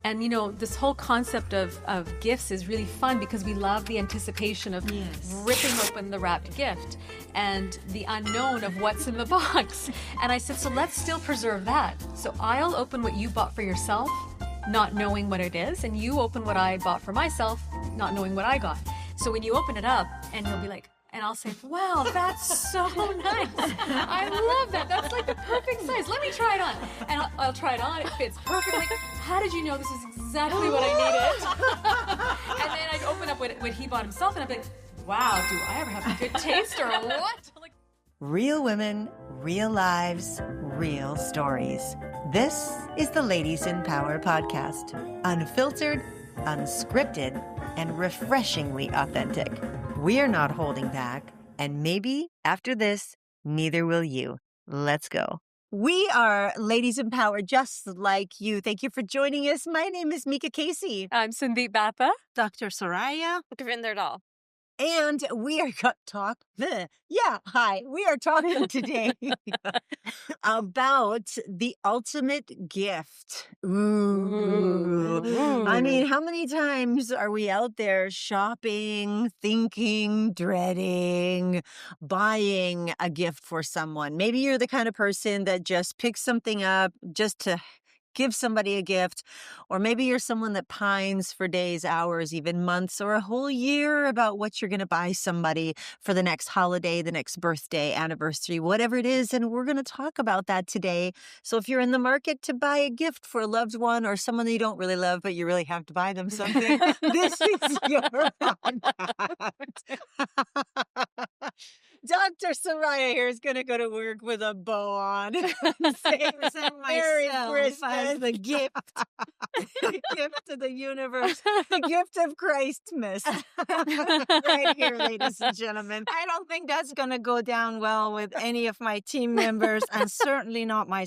And, this whole concept of gifts is really fun because we love the anticipation of ripping open the wrapped gift and the unknown of what's in the box. And I said, so let's still preserve that. So I'll open what you bought for yourself, not knowing what it is, and you open what I bought for myself, not knowing what I got. So when you open it up, and you'll be like, and I'll say, wow, that's so nice. I love that. That's like the perfect size. Let me try it on. And I'll try it on. It fits perfectly. How did you know this is exactly what I needed? And then I'd open up what he bought himself, and I'd be like, wow, do I ever have a good taste or what? Like, Real women, real lives, real stories. This is the Ladies in Power podcast. Unfiltered, unscripted, and refreshingly authentic. We're not holding back, and maybe after this, neither will you. Let's go. We are Ladies in Power just like you. Thank you for joining us. My name is Mika Casey. I'm Sandeep Bappa. Dr. Soraya. Gurvinder doll. And we are we are talking today about the ultimate gift. Ooh. I mean, how many times are we out there shopping, thinking, dreading, buying a gift for someone? Maybe you're the kind of person that just picks something up just to give somebody a gift, or maybe you're someone that pines for days, hours, even months, or a whole year about what you're going to buy somebody for the next holiday, the next birthday, anniversary, whatever it is. And we're going to talk about that today. So if you're in the market to buy a gift for a loved one or someone that you don't really love, but you really have to buy them something, this is your podcast. Dr. Soraya here is going to go to work with a bow on. Say, Merry Christmas. As the gift. The gift to the universe. The gift of Christmas. Right here, ladies and gentlemen. I don't think that's going to go down well with any of my team members, and certainly not my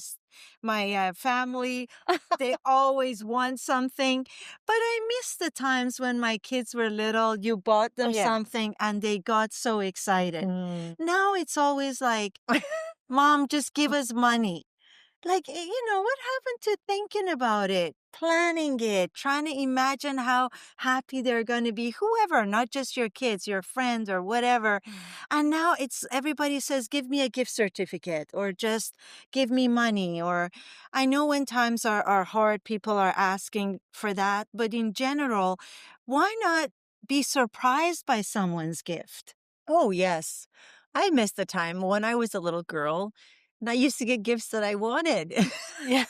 family. They always want something. But I miss the times when my kids were little. You bought them something and they got so excited. Now it's always like, Mom, just give us money. Like, what happened to thinking about it, planning it, trying to imagine how happy they're going to be, whoever, not just your kids, your friends or whatever. And now everybody says, give me a gift certificate or just give me money. Or I know when times are hard, people are asking for that. But in general, why not be surprised by someone's gift? Oh, yes. I miss the time when I was a little girl. And I used to get gifts that I wanted. Yeah.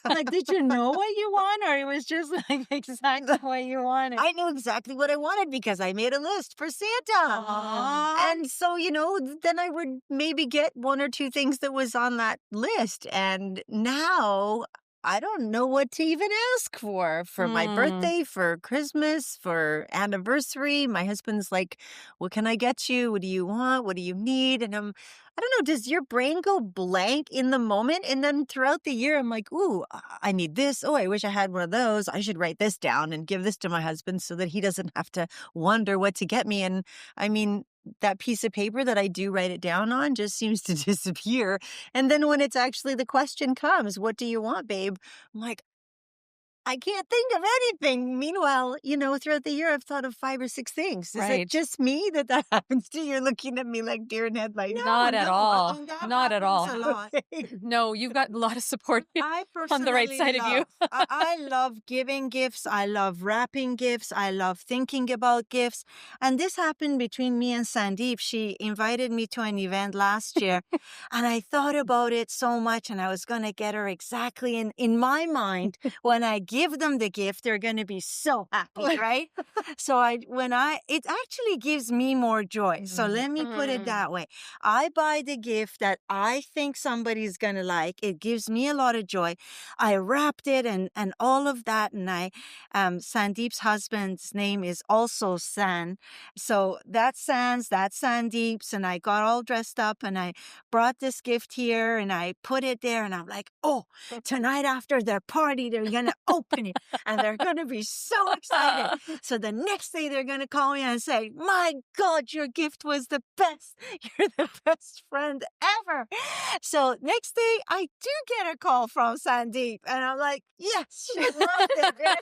Like, did you know what you want, or it was just like exactly what you wanted? I knew exactly what I wanted because I made a list for Santa. Aww. And so, then I would maybe get one or two things that was on that list. And now I don't know what to even ask for my birthday, for Christmas, for anniversary. My husband's like, what can I get you? What do you want? What do you need? And I don't know, does your brain go blank in the moment? And then throughout the year, I'm like, ooh, I need this. Oh, I wish I had one of those. I should write this down and give this to my husband so that he doesn't have to wonder what to get me. And I mean, that piece of paper that I do write it down on just seems to disappear. And then when it's actually the question comes, what do you want, babe? I'm like, I can't think of anything. Meanwhile, throughout the year, I've thought of 5 or 6 things. Is it just me that happens to? You're looking at me like deer in headlights. Not at all. I mean, that Not at all. happens a lot. No, you've got a lot of support I on the right personally side of you. I love giving gifts. I love wrapping gifts. I love thinking about gifts. And this happened between me and Sandeep. She invited me to an event last year, and I thought about it so much, and I was going to get her exactly in my mind. When I give them the gift, they're going to be so happy, right? So it actually gives me more joy. So let me put it that way. I buy the gift that I think somebody's going to like. It gives me a lot of joy. I wrapped it and all of that. And Sandeep's husband's name is also San. So that's San's, that's Sandeep's. And I got all dressed up and I brought this gift here and I put it there. And I'm like, oh, tonight after their party, they're going to open open it. And they're going to be so excited. So the next day they're going to call me and say, my God, your gift was the best. You're the best friend ever. So next day I do get a call from Sandeep. And I'm like, yes, she loved it.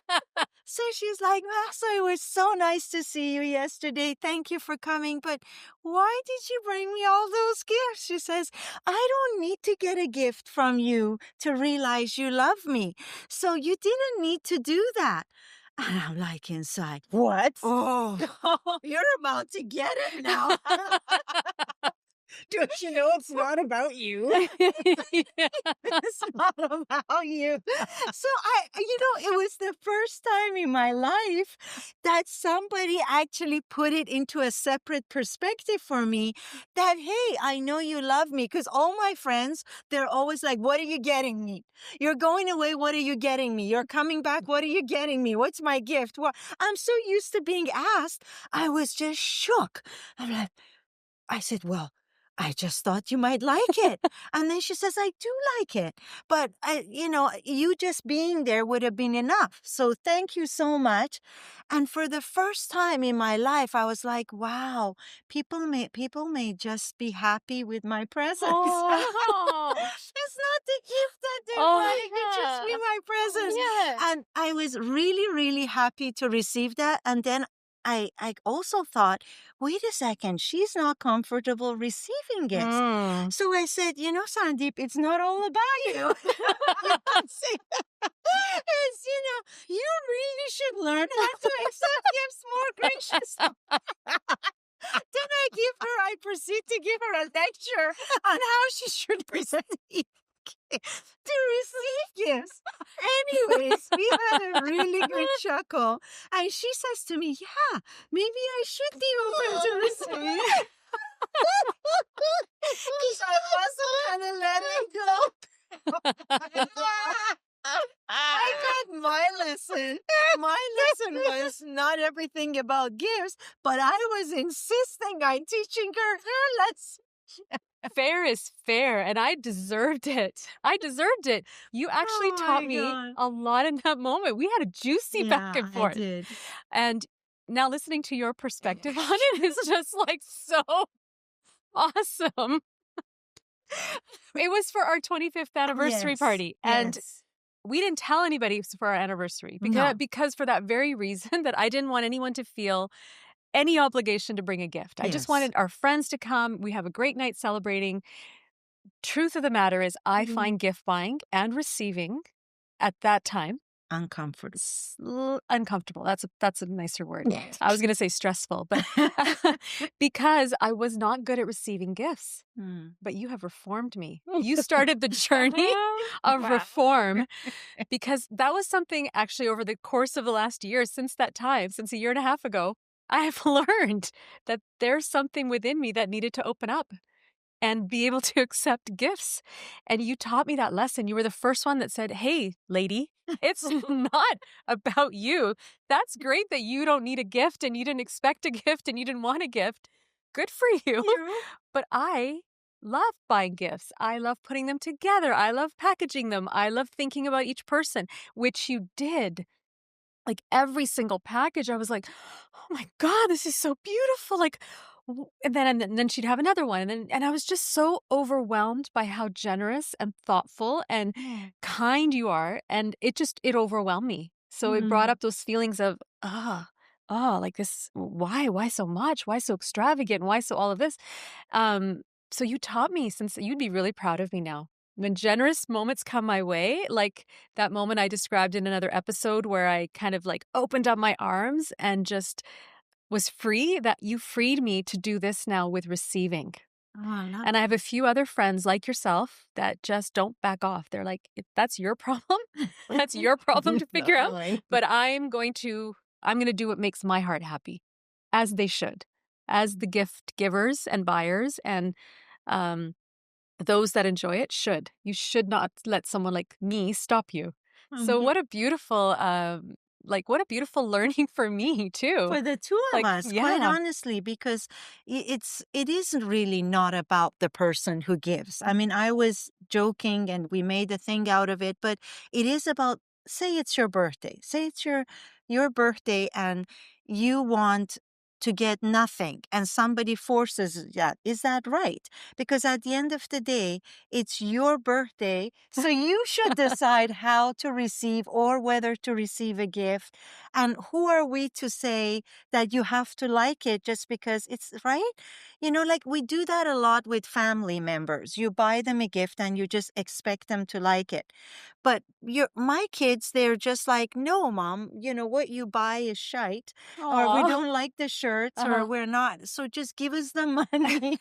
So she's like, Massa, it was so nice to see you yesterday. Thank you for coming. But why did you bring me all those gifts? She says, I don't need to get a gift from you to realize you love me. So you didn't need to do that. And I'm like inside, what? Oh, you're about to get it now. Don't you know it's not about you? It's not about you. So it was the first time in my life that somebody actually put it into a separate perspective for me that, hey, I know you love me. Because all my friends, they're always like, what are you getting me? You're going away. What are you getting me? You're coming back. What are you getting me? What's my gift? Well, I'm so used to being asked. I was just shook. I said, well, I just thought you might like it. And then she says, I do like it. But, you just being there would have been enough. So thank you so much. And for the first time in my life, I was like, wow, people may just be happy with my presence. Oh. It's not the gift that they're buying. It's just me, my presence. Yeah. And I was really, really happy to receive that. And then I also thought, wait a second, she's not comfortable receiving gifts. So I said, Sandeep, it's not all about you. It's, you really should learn how to accept gifts more graciously. Then I proceed to give her a lecture on how she should receive gifts. Anyways, we had a really good chuckle. And she says to me, yeah, maybe I should be open to receive. Because I wasn't going to let it go. I got my lesson. My lesson was not everything about gifts, but I was insisting on teaching her lesson. Fair is fair, and I deserved it. You actually taught me a lot in that moment. We had a juicy back and forth. I did. And now listening to your perspective on it is just like so awesome. It was for our 25th anniversary party. And we didn't tell anybody it was for our anniversary because for that very reason that I didn't want anyone to feel any obligation to bring a gift. I just wanted our friends to come. We have a great night celebrating. Truth of the matter is I find gift buying and receiving at that time uncomfortable. That's a nicer word. I was going to say stressful, but because I was not good at receiving gifts. But you have reformed me. You started the journey of reform, because that was something actually over the course of the last year, since that time, since a year and a half ago, I have learned that there's something within me that needed to open up and be able to accept gifts. And you taught me that lesson. You were the first one that said, hey, lady, it's not about you. That's great that you don't need a gift and you didn't expect a gift and you didn't want a gift. Good for you. But I love buying gifts. I love putting them together. I love packaging them. I love thinking about each person, which you did. Like every single package, I was like, oh my God, this is so beautiful. Like, and then she'd have another one. And I was just so overwhelmed by how generous and thoughtful and kind you are. And it overwhelmed me. So it brought up those feelings of, like this, why so much? Why so extravagant? Why so all of this? So you taught me, since you'd be really proud of me now. When generous moments come my way, like that moment I described in another episode where I kind of like opened up my arms and just was free, that you freed me to do this now with receiving. And I have a few other friends like yourself that just don't back off. They're like, that's your problem. That's your problem to figure out. But I'm going to do what makes my heart happy, as they should, as the gift givers and buyers and those that enjoy it should. You should not let someone like me stop you. So what a beautiful learning for me too. For the two of us, quite honestly, because it isn't really not about the person who gives. I mean, I was joking and we made a thing out of it, but it is about say it's your birthday. Say it's your birthday and you want to get nothing and somebody forces that. Is that right? Because at the end of the day, it's your birthday. So you should decide how to receive or whether to receive a gift. And who are we to say that you have to like it just because it's right? Like we do that a lot with family members. You buy them a gift and you just expect them to like it. But my kids, they're just like, no, mom, what you buy is shite, or we Aw. don't like the shirts, or Uh-huh. we're not. So just give us the money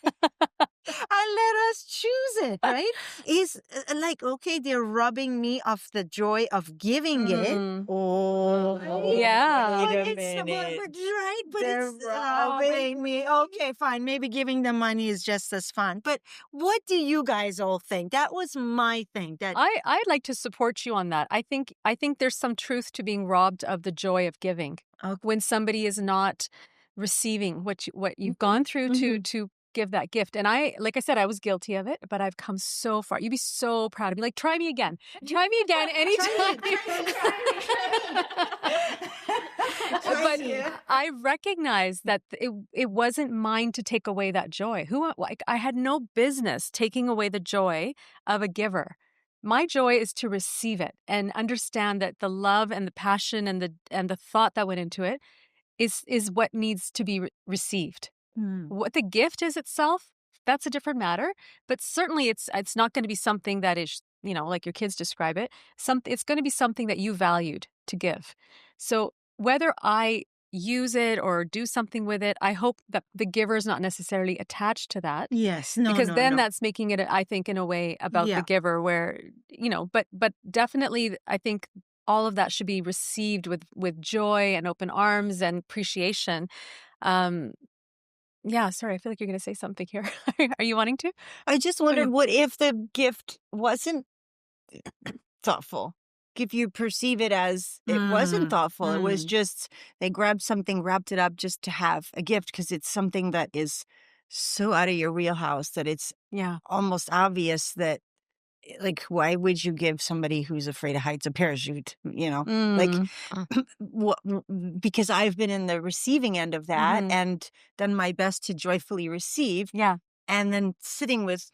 and let us choose it, right? Is like, okay, they're robbing me of the joy of giving it. Mm. Oh, Yeah. but Wait a it's minute. right, but They're it's robbing me. Okay, fine. Maybe giving them money is just as fun. But what do you guys all think? That was my thing. I'd like to support you on that. I think there's some truth to being robbed of the joy of giving. Okay. When somebody is not receiving what you've gone through to give that gift. And like I said, I was guilty of it, but I've come so far. You'd be so proud of me. Like, try me again. Try me again anytime. But I recognize that it wasn't mine to take away that joy. I had no business taking away the joy of a giver. My joy is to receive it and understand that the love and the passion and the thought that went into it is what needs to be received. What the gift is itself, that's a different matter. But certainly it's not going to be something that is, like your kids describe it. It's going to be something that you valued to give. So whether I use it or do something with it, I hope that the giver is not necessarily attached to that. Yes, no, Because no, then no. that's making it, I think, in a way about the Yeah. giver where, but definitely I think all of that should be received with joy and open arms and appreciation. Yeah, sorry, I feel like you're going to say something here. Are you wanting to? I just wondered, what if the gift wasn't thoughtful? If you perceive it as it wasn't thoughtful, it was just they grabbed something, wrapped it up just to have a gift because it's something that is so out of your wheelhouse that it's Yeah. almost obvious that, like, why would you give somebody who's afraid of heights a parachute? Like, what, because I've been in the receiving end of that and done my best to joyfully receive. Yeah. And then sitting with,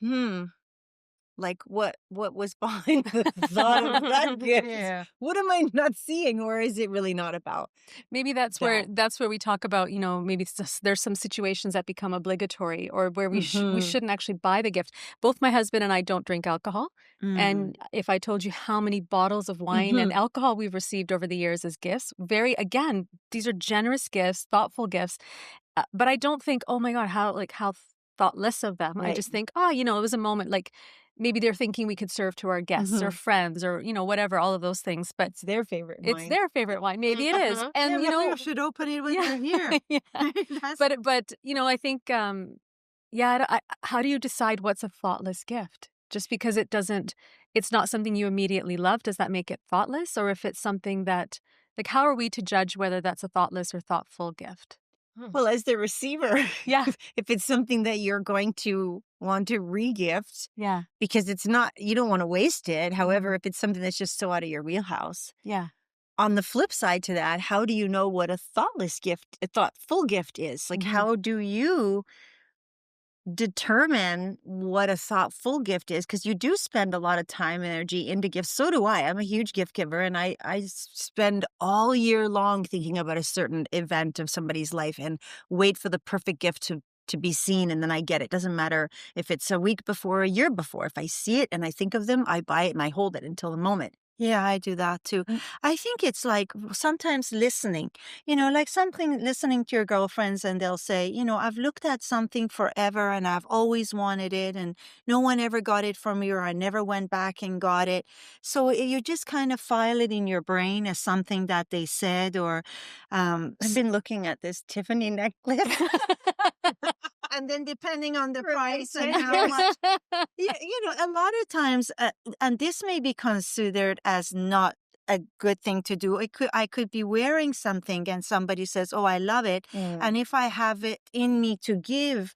like what was behind the thought of that gift? Yeah. What am I not seeing, or is it really not about? Maybe that's where we talk about, maybe it's just, there's some situations that become obligatory or where we shouldn't actually buy the gift. Both my husband and I don't drink alcohol. And if I told you how many bottles of wine and alcohol we've received over the years as gifts, again, these are generous gifts, thoughtful gifts. But I don't think, oh my God, how thoughtless of them. I Right. just think, it was a moment, like maybe they're thinking we could serve to our guests or friends or, whatever, all of those things. But It's their favorite wine. it's their favorite wine. Maybe it is. And, you should open it when you're here. yeah. That's- But I think, how do you decide what's a thoughtless gift? Just because it's not something you immediately love, does that make it thoughtless? Or if it's something that, like, how are we to judge whether that's a thoughtless or thoughtful gift? Well, as the receiver, Yeah. if it's something that you're going to want to re-gift, Yeah. because it's not, you don't want to waste it. However, if it's something that's just so out of your wheelhouse. Yeah. On the flip side to that, how do you know what a thoughtful gift is? Like, how do you determine what a thoughtful gift is? Because you do spend a lot of time and energy into gifts. So do I. I'm a huge gift giver, and I spend all year long thinking about a certain event of somebody's life and wait for the perfect gift to be seen, and then I get it. Doesn't matter if it's a week before or a year before. If I see it and I think of them, I buy it and I hold it until the moment. Yeah, I do that too. I think it's like sometimes listening, like listening to your girlfriends and they'll say, I've looked at something forever and I've always wanted it and no one ever got it from me or I never went back and got it. So you just kind of file it in your brain as something that they said or I've been looking at this Tiffany necklace. and then depending on the price and how much, a lot of times, and this may be considered as not a good thing to do. I could be wearing something and somebody says, "Oh, I love it," and if I have it in me to give,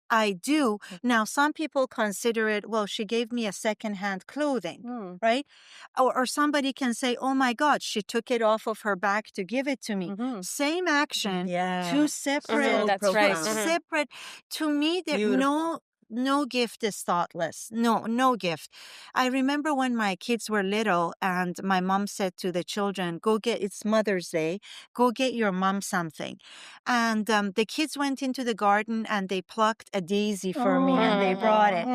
I do. Now, some people consider it, well, she gave me a secondhand clothing, right? Or somebody can say, oh my God, she took it off of her back to give it to me. Same action, Yeah. two So separate, That's two right. profound. separate. To me, there Beautiful. no gift is thoughtless. No gift. I remember when my kids were little and my mom said to the children, it's Mother's Day, go get your mom something. And the kids went into the garden and they plucked a daisy for me and they brought it.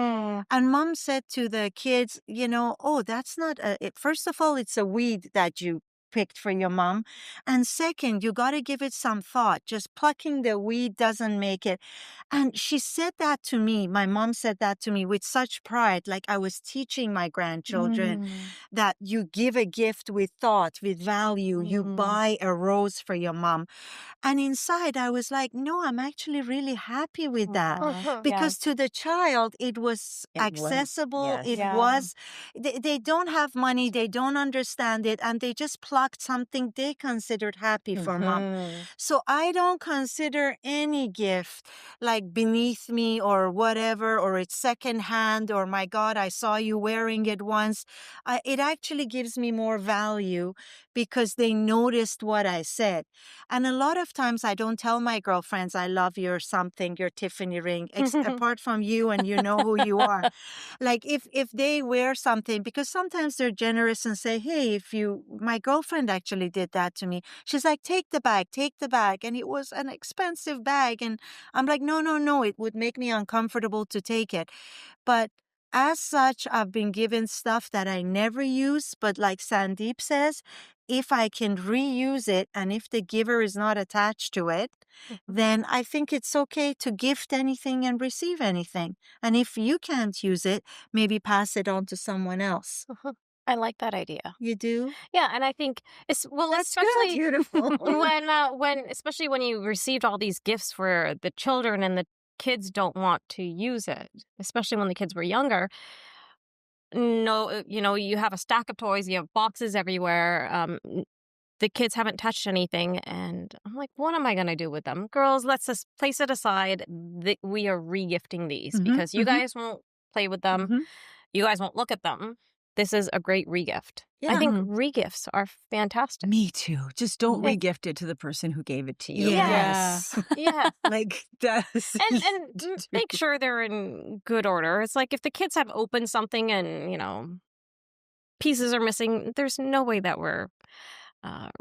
And mom said to the kids, oh, that's not first of all, it's a weed that you picked for your mom. And second, you got to give it some thought. Just plucking the weed doesn't make it. And she said that to me. My mom said that to me with such pride, like I was teaching my grandchildren that you give a gift with thought, with value. You buy a rose for your mom. And inside, I was like, no, I'm actually really happy with that. Because to the child, it was accessible. yes. It Yeah. was, they don't have money. They don't understand it. And they just plucked something they considered happy for mom. So I don't consider any gift like beneath me or whatever, or it's secondhand, or my God, I saw you wearing it once. It actually gives me more value because they noticed what I said. And a lot of times I don't tell my girlfriends, I love your something, your Tiffany ring, apart from you and you know who you are. Like if they wear something, because sometimes they're generous and say, hey, my girlfriend actually did that to me. She's like, take the bag. And it was an expensive bag. And I'm like, no, it would make me uncomfortable to take it. But as such, I've been given stuff that I never use, but like Sandeep says, if I can reuse it and if the giver is not attached to it, then I think it's okay to gift anything and receive anything. And if you can't use it, maybe pass it on to someone else. I like that idea. You do? Yeah, and I think That's especially beautiful. especially when you received all these gifts for the children and the kids don't want to use it, especially when the kids were younger. No, you have a stack of toys, you have boxes everywhere. The kids haven't touched anything, and I'm like, what am I going to do with them? Girls, let's just place it aside. We are regifting these because you guys won't play with them. You guys won't look at them. This is a great regift. I think regifts are fantastic. Me too. Just don't regift it to the person who gave it to you. Yes. Yeah. Like that's And make sure they're in good order. It's like if the kids have opened something and, pieces are missing, there's no way that we're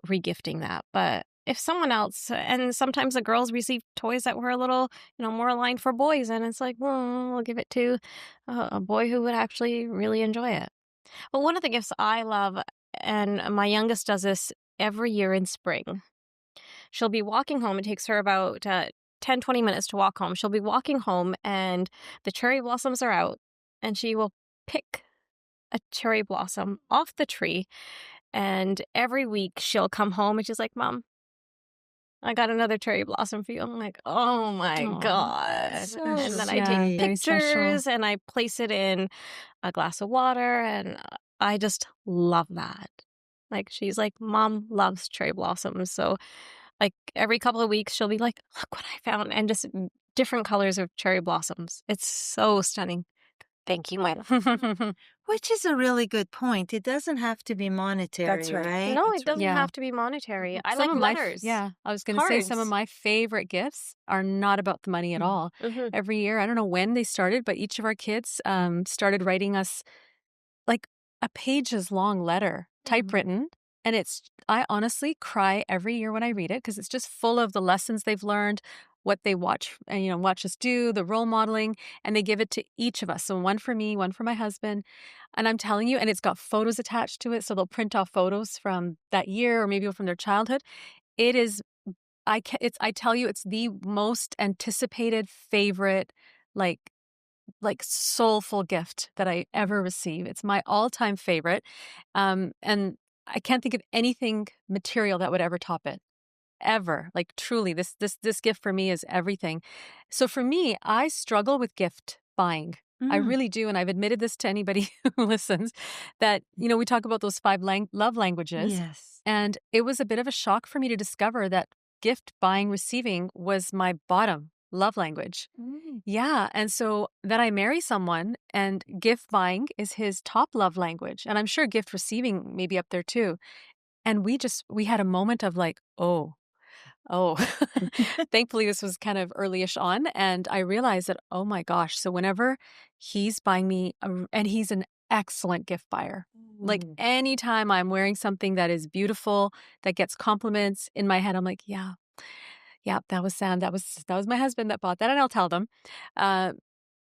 regifting that. But if someone else, and sometimes the girls receive toys that were a little, more aligned for boys, and it's like, well, we'll give it to a boy who would actually really enjoy it. But one of the gifts I love, and my youngest does this every year in spring, she'll be walking home. It takes her about 10, 20 minutes to walk home. She'll be walking home and the cherry blossoms are out, and she will pick a cherry blossom off the tree. And every week she'll come home and she's like, Mom, I got another cherry blossom for you. I'm like, oh my God. so And then I Yeah, take very special. pictures and I place it in a glass of water. And I just love that. Like, she's like, Mom loves cherry blossoms. So like every couple of weeks, she'll be like, look what I found. And just different colors of cherry blossoms. It's so stunning. Thank you, my love. Which is a really good point. It doesn't have to be monetary, That's right. No, That's it doesn't Yeah. have to be monetary. I Some like of my letters. I was going to say some of Cards. my favorite gifts are not about the money at all. Every year, I don't know when they started, but each of our kids started writing us like a pages long letter, typewritten. And I honestly cry every year when I read it because it's just full of the lessons they've learned, what they watch and watch us do, the role modeling, and they give it to each of us. So one for me, one for my husband. And I'm telling you, and it's got photos attached to it. So they'll print off photos from that year or maybe from their childhood. It is, I tell you, it's the most anticipated favorite, like soulful gift that I ever receive. It's my all-time favorite. And I can't think of anything material that would ever top it. Ever. Like truly, this gift for me is everything. So for me, I struggle with gift buying. I really do. And I've admitted this to anybody who listens that, we talk about those 5 love languages. Yes. And it was a bit of a shock for me to discover that gift buying, receiving was my bottom love language. Mm. Yeah. And so then I marry someone, and gift buying is his top love language. And I'm sure gift receiving may be up there too. And we had a moment of like, oh, oh. Thankfully, this was kind of early-ish on. And I realized that, oh my gosh. So whenever he's buying me, and he's an excellent gift buyer. Like Mm. anytime I'm wearing something that is beautiful, that gets compliments in my head, I'm like, yeah, yeah, that was Sam. That was my husband that bought that. And I'll tell them. Uh,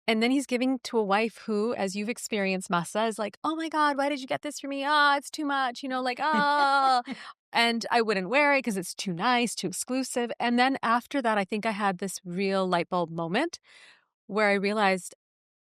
and then he's giving to a wife who, as you've experienced, Masa, is like, oh my God, why did you get this for me? Ah, it's too much, like, ah. And I wouldn't wear it because it's too nice, too exclusive. And then after that, I think I had this real light bulb moment where I realized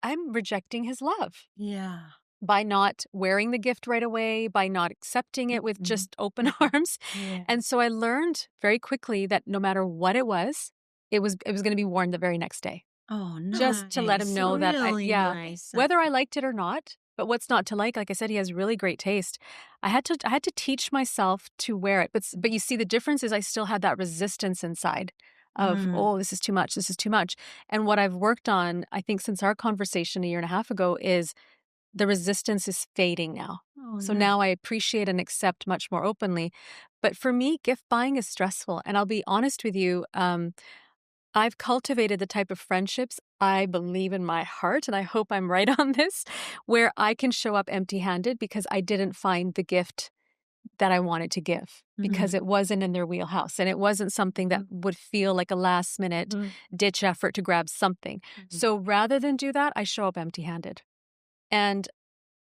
I'm rejecting his love Yeah. by not wearing the gift right away, by not accepting it with just open arms. Yeah. And so I learned very quickly that no matter what it was going to be worn the very next day. Oh, Just to let him nice. know that Really nice. whether I liked it or not, but what's not to like I said, he has really great taste. I had to teach myself to wear it. But you see, the difference is I still had that resistance inside of, Mm. oh, this is too much. This is too much. And what I've worked on, I think since our conversation a year and a half ago, is the resistance is fading now. Oh, So nice. now I appreciate and accept much more openly. But for me, gift buying is stressful. And I'll be honest with you, I've cultivated the type of friendships I believe in my heart, and I hope I'm right on this, where I can show up empty-handed because I didn't find the gift that I wanted to give because it wasn't in their wheelhouse, and it wasn't something that would feel like a last-minute ditch effort to grab something. So rather than do that, I show up empty-handed. And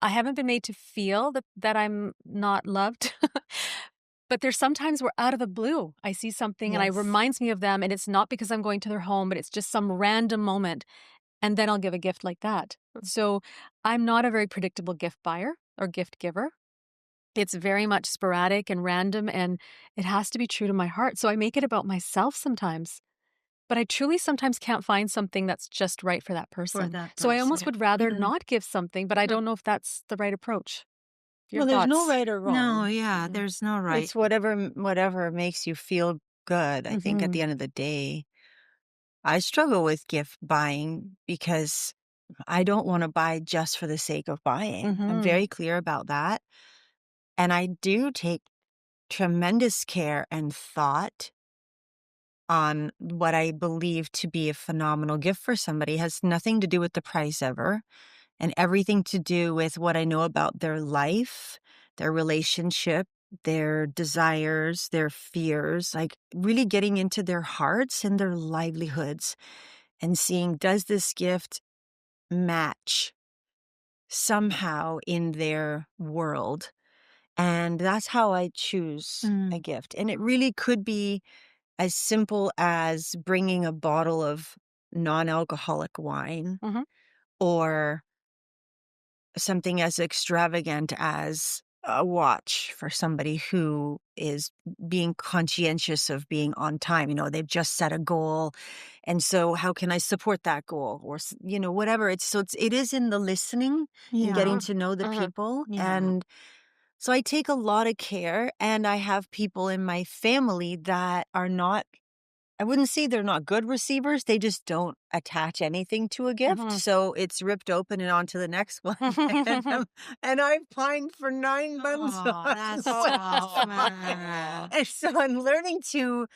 I haven't been made to feel that I'm not loved. But there's sometimes where out of the blue, I see something and it Yes. reminds me of them. And it's not because I'm going to their home, but it's just some random moment. And then I'll give a gift like that. So I'm not a very predictable gift buyer or gift giver. It's very much sporadic and random, and it has to be true to my heart. So I make it about myself sometimes. But I truly sometimes can't find something that's just right for that person. that So I almost person. would rather not give something, but I don't know if that's the right approach. Your Well, there's no thoughts? right or wrong. No, yeah, Mm-mm. there's no right. It's whatever makes you feel good. I think at the end of the day, I struggle with gift buying because I don't want to buy just for the sake of buying. I'm very clear about that. And I do take tremendous care and thought on what I believe to be a phenomenal gift for somebody. It has nothing to do with the price ever, and everything to do with what I know about their life, their relationship, their desires, their fears, like really getting into their hearts and their livelihoods and seeing, does this gift match somehow in their world? And that's how I choose a gift. And it really could be as simple as bringing a bottle of non-alcoholic wine or something as extravagant as a watch for somebody who is being conscientious of being on time. They've just set a goal. And so how can I support that goal? Or, whatever. It is in the listening and getting to know the people. Yeah. And so I take a lot of care, and I have people in my family that are not, I wouldn't say they're not good receivers. They just don't attach anything to a gift. So it's ripped open and on to the next one. And I've pined for 9 months. Oh, that's tough, man. And so I'm learning to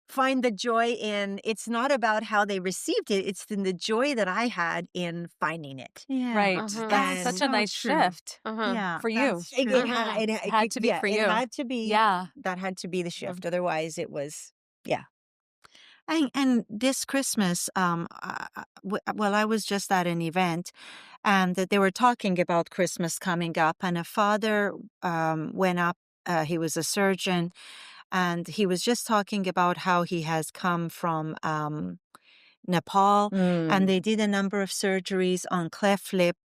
find the joy in, it's not about how they received it. It's in the joy that I had in finding it. Yeah. Right. Uh-huh. That's And- such a nice true. shift Yeah, for you. that's It, true. it had, it Had to be for you. It had to be. Yeah. That had to be the shift. Otherwise, it was, And this Christmas, I was just at an event, and that they were talking about Christmas coming up, and a father went up. He was a surgeon, and he was just talking about how he has come from Nepal, and they did a number of surgeries on cleft lip,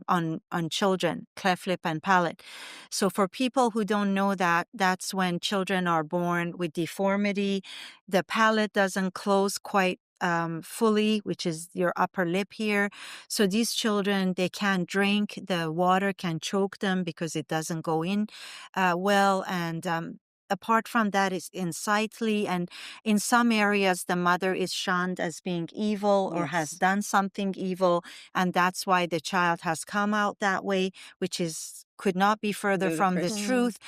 on children, cleft lip and palate. So for people who don't know that, that's when children are born with deformity. The palate doesn't close quite fully, which is your upper lip here. So these children, they can't drink. The water can choke them because it doesn't go in well, and apart from that, it's insightly. And in some areas, the mother is shunned as being evil or has Yes. done something evil. And that's why the child has come out that way, which could not be further from the Ludicrous. truth.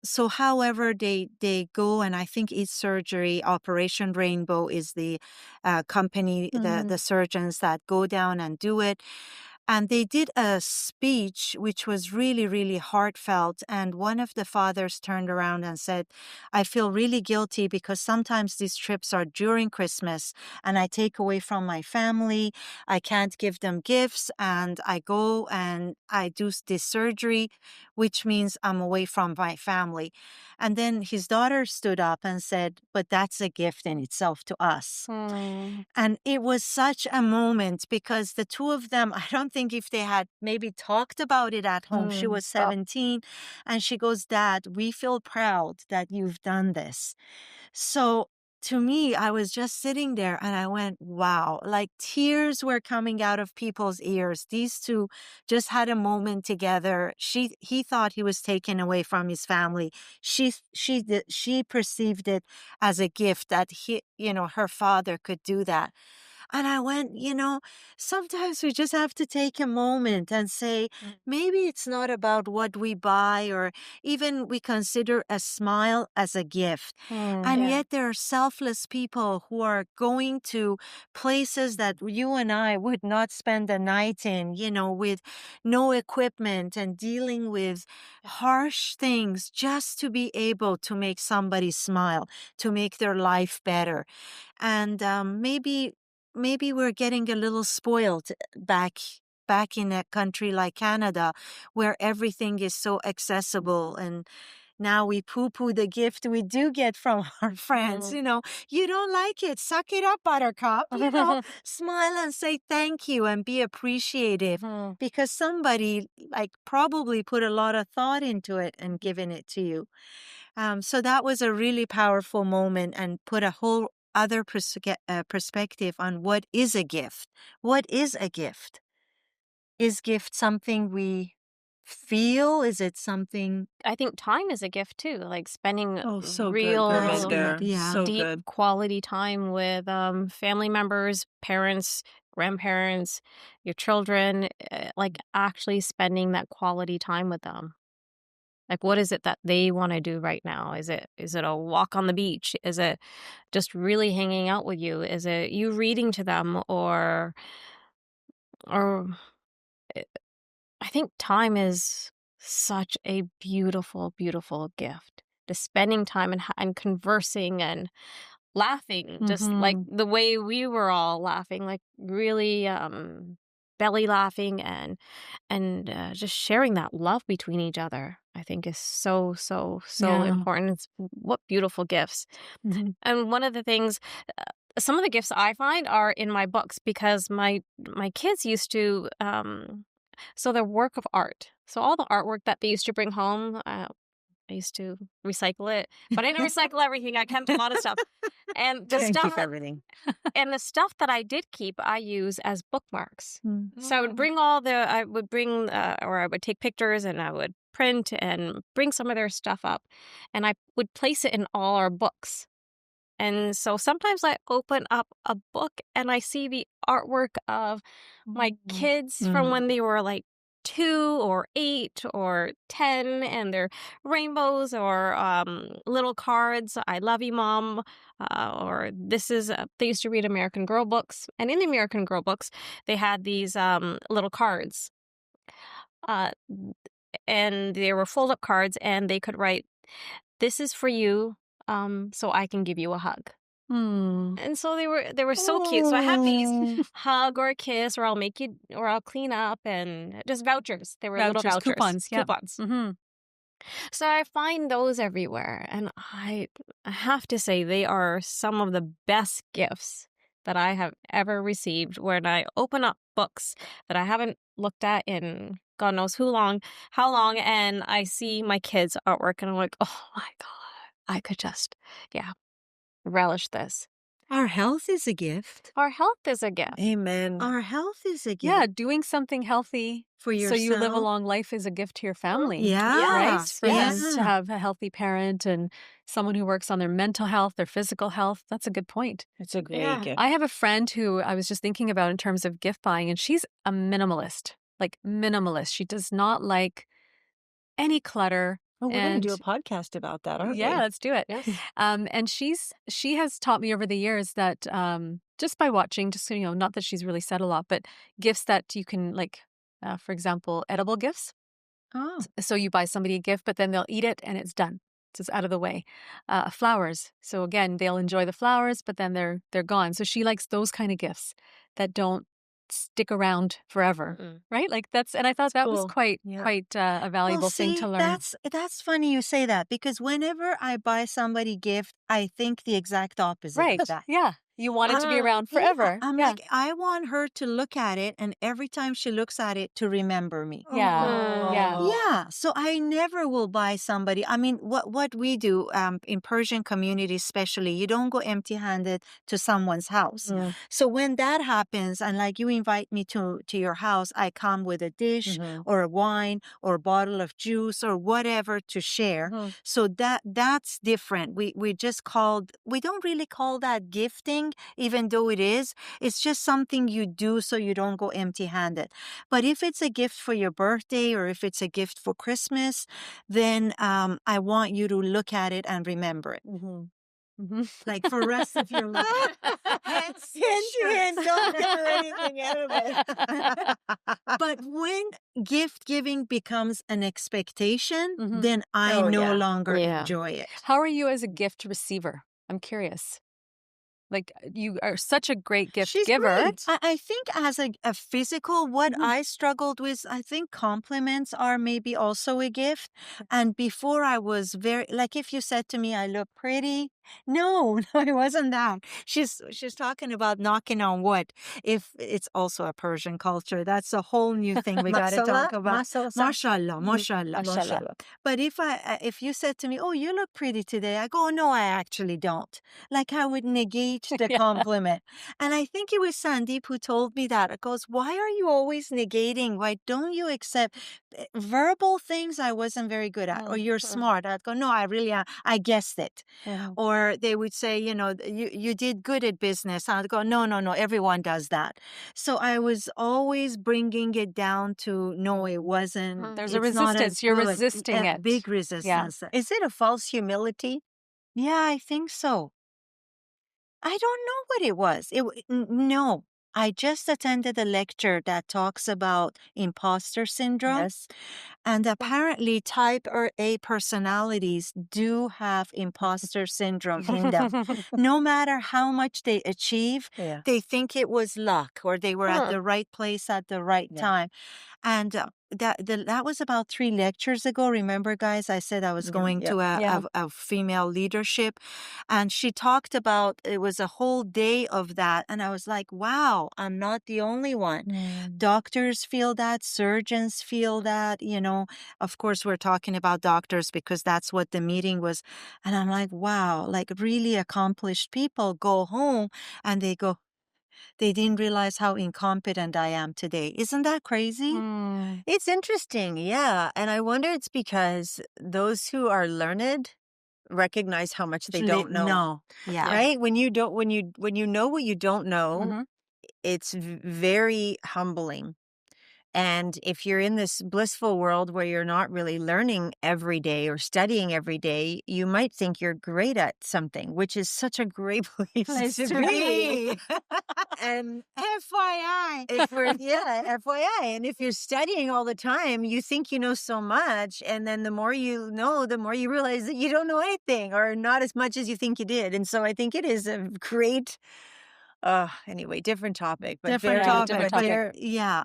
So however they go, and I think each surgery, Operation Rainbow is the company, the surgeons that go down and do it. And they did a speech which was really, really heartfelt. And one of the fathers turned around and said, I feel really guilty because sometimes these trips are during Christmas and I take away from my family. I can't give them gifts. And I go and I do this surgery, which means I'm away from my family. And then his daughter stood up and said, but that's a gift in itself to us. And it was such a moment because the two of them, I don't think if they had maybe talked about it at home, she was 17 and she goes, Dad, we feel proud that you've done this. So to me, I was just sitting there and I went, wow, like tears were coming out of people's ears. These two just had a moment together. He thought he was taken away from his family. She perceived it as a gift that her father could do that. And I went, sometimes we just have to take a moment and say, maybe it's not about what we buy or even we consider a smile as a gift. And yet there are selfless people who are going to places that you and I would not spend a night in, with no equipment and dealing with harsh things just to be able to make somebody smile, to make their life better. And maybe we're getting a little spoiled back in a country like Canada where everything is so accessible, and now we poo-poo the gift we do get from our friends. You don't like it, suck it up, buttercup. Smile and say thank you and be appreciative because somebody probably put a lot of thought into it and given it to you. So that was a really powerful moment and put a whole other perspective on what is a gift. What is a gift? Is gift something we feel? Is it something? I think time is a gift too, like spending So real, good, Gurvinder. Yeah. So deep good. quality time with family members, parents, grandparents, your children, like actually spending that quality time with them. Like, what is it that they want to do right now? Is it a walk on the beach? Is it just really hanging out with you? Is it you reading to them or I think time is such a beautiful, beautiful gift. Just spending time and conversing and laughing, just like the way we were all laughing, like really belly laughing and just sharing that love between each other. I think is so Yeah. important. It's what beautiful gifts. And one of the things, some of the gifts I find are in my books because my kids used to. So their work of art. So all the artwork that they used to bring home, I used to recycle it, but I didn't recycle everything. I kept a lot of stuff, and the Can't stuff keep everything. and the stuff that I did keep, I use as bookmarks. So I would bring I would bring, or I would take pictures and I would print and bring some of their stuff up, and I would place it in all our books. And so sometimes I open up a book and I see the artwork of my kids from when they were like 2 or 8 or 10, and they're rainbows or little cards. I love you, Mom. Or this is, they used to read American Girl books. And in the American Girl books, they had these little cards. And they were fold up cards, and they could write, "This is for you. So I can give you a hug." And so they were so cute. So I have these hug or a kiss, or I'll make you, or I'll clean up, and just vouchers. They were little vouchers, coupons, yeah. coupons. So I find those everywhere, and I have to say they are some of the best gifts that I have ever received. When I open up books that I haven't looked at in God knows how long, and I see my kids' artwork, and I'm like, oh my God, I could just, relish this. Our health is a gift. Our health is a gift. Amen. Our health is a gift. Yeah, doing something healthy For so you live a yourself. long life is a gift to your family. Yeah. Right? For them Yeah. to have a healthy parent and someone who works on their mental health, their physical health. That's a good point. It's a great Yeah. gift. I have a friend who I was just thinking about in terms of gift buying, and she's a minimalist, like minimalist. She does not like any clutter. Oh, we're going to do a And podcast about that, aren't yeah, we? let's do it. Yes. And she has taught me over the years that just by watching, just not that she's really said a lot, but gifts that you can like, for example, edible gifts. Oh. So you buy somebody a gift, but then they'll eat it and it's done. So it's out of the way. Flowers. So again, they'll enjoy the flowers, but then they're gone. So she likes those kind of gifts that don't stick around forever, right? Like and I thought that was cool. quite Yeah. a valuable Well, thing see, to learn. that's funny you say that, because whenever I buy somebody gift, I think the exact opposite Right. of that. Yeah. You want it to be around Yeah, forever. I'm Yeah. like, I want her to look at it, and every time she looks at it, to remember me. Yeah. Yeah. Yeah, so I never will buy somebody. I mean, what we do in Persian communities, especially, you don't go empty-handed to someone's house. So when that happens, and like you invite me to your house, I come with a dish or a wine or a bottle of juice or whatever to share. So that's different. We don't really call that gifting, even though it is. It's just something you do so you don't go empty-handed. But if it's a gift for your birthday or if it's a gift for Christmas, then I want you to look at it and remember it. Like for the rest of your life. Hence, Don't get anything out of it. But when gift giving becomes an expectation, Mhm. then I Oh, no yeah. longer Yeah. enjoy it. How are you as a gift receiver? I'm curious. Like you are such a great gift She's giver. great. I think as a physical, what I struggled with, I think compliments are maybe also a gift. And before I was very, like if you said to me, I look pretty. No, it wasn't that. She's talking about knocking on wood. If it's also a Persian culture, that's a whole new thing we got to talk about. Mashallah, mashallah. Mashallah. But if you said to me, oh, you look pretty today, I go, no, I actually don't. Like I would negate the compliment. And I think it was Sandeep who told me that. It goes, why are you always negating? Why don't you accept verbal things I wasn't very good at? Or you're smart. I'd go, no, I really am. I guessed it. Or they would say, you did good at business. I'd go, no, everyone does that. So I was always bringing it down to, no, it wasn't. There's a It's not as resistance. You're good. resisting A it. big resistance. Is it a false humility? Yeah, I think so. I don't know what it was. No. I just attended a lecture that talks about imposter syndrome. Yes. And apparently type A personalities do have imposter syndrome in them. No matter how much they achieve, Yeah. they think it was luck or they were at the right place at the right Yeah. time. And that was about 3 lectures ago. Remember, guys, I said I was going to a female leadership, and she talked about, it was a whole day of that. And I was like, wow, I'm not the only one. Doctors feel that, surgeons feel that, of course, we're talking about doctors because that's what the meeting was. And I'm like, wow, like really accomplished people go home and they go, they didn't realize how incompetent I am today. Isn't that crazy? It's interesting, yeah. And I wonder it's because those who are learned recognize how much they don't know. No. Yeah. Right? When you know what you don't know, it's very humbling. And if you're in this blissful world where you're not really learning every day or studying every day, you might think you're great at something, which is such a great place to be. And FYI. FYI. And if you're studying all the time, you think you know so much. And then the more you know, the more you realize that you don't know anything or not as much as you think you did. And so I think it is a great, anyway, different topic. But Different very, topic. different but topic. yeah.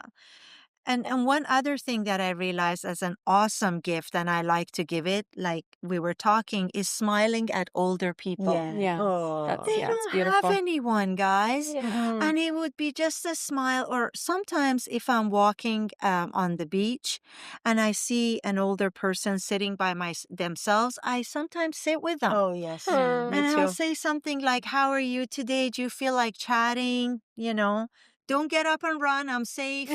And one other thing that I realized as an awesome gift, and I like to give it, like we were talking, is smiling at older people. Yeah. Oh. They Yeah, it's don't have beautiful. anyone, guys. Mhm. And it would be just a smile. Or sometimes if I'm walking on the beach and I see an older person sitting by themselves, I sometimes sit with them. Oh, yes. Mm. Me And I'll too. say something like, "How are you today? Do you feel like chatting? Don't get up and run. I'm safe."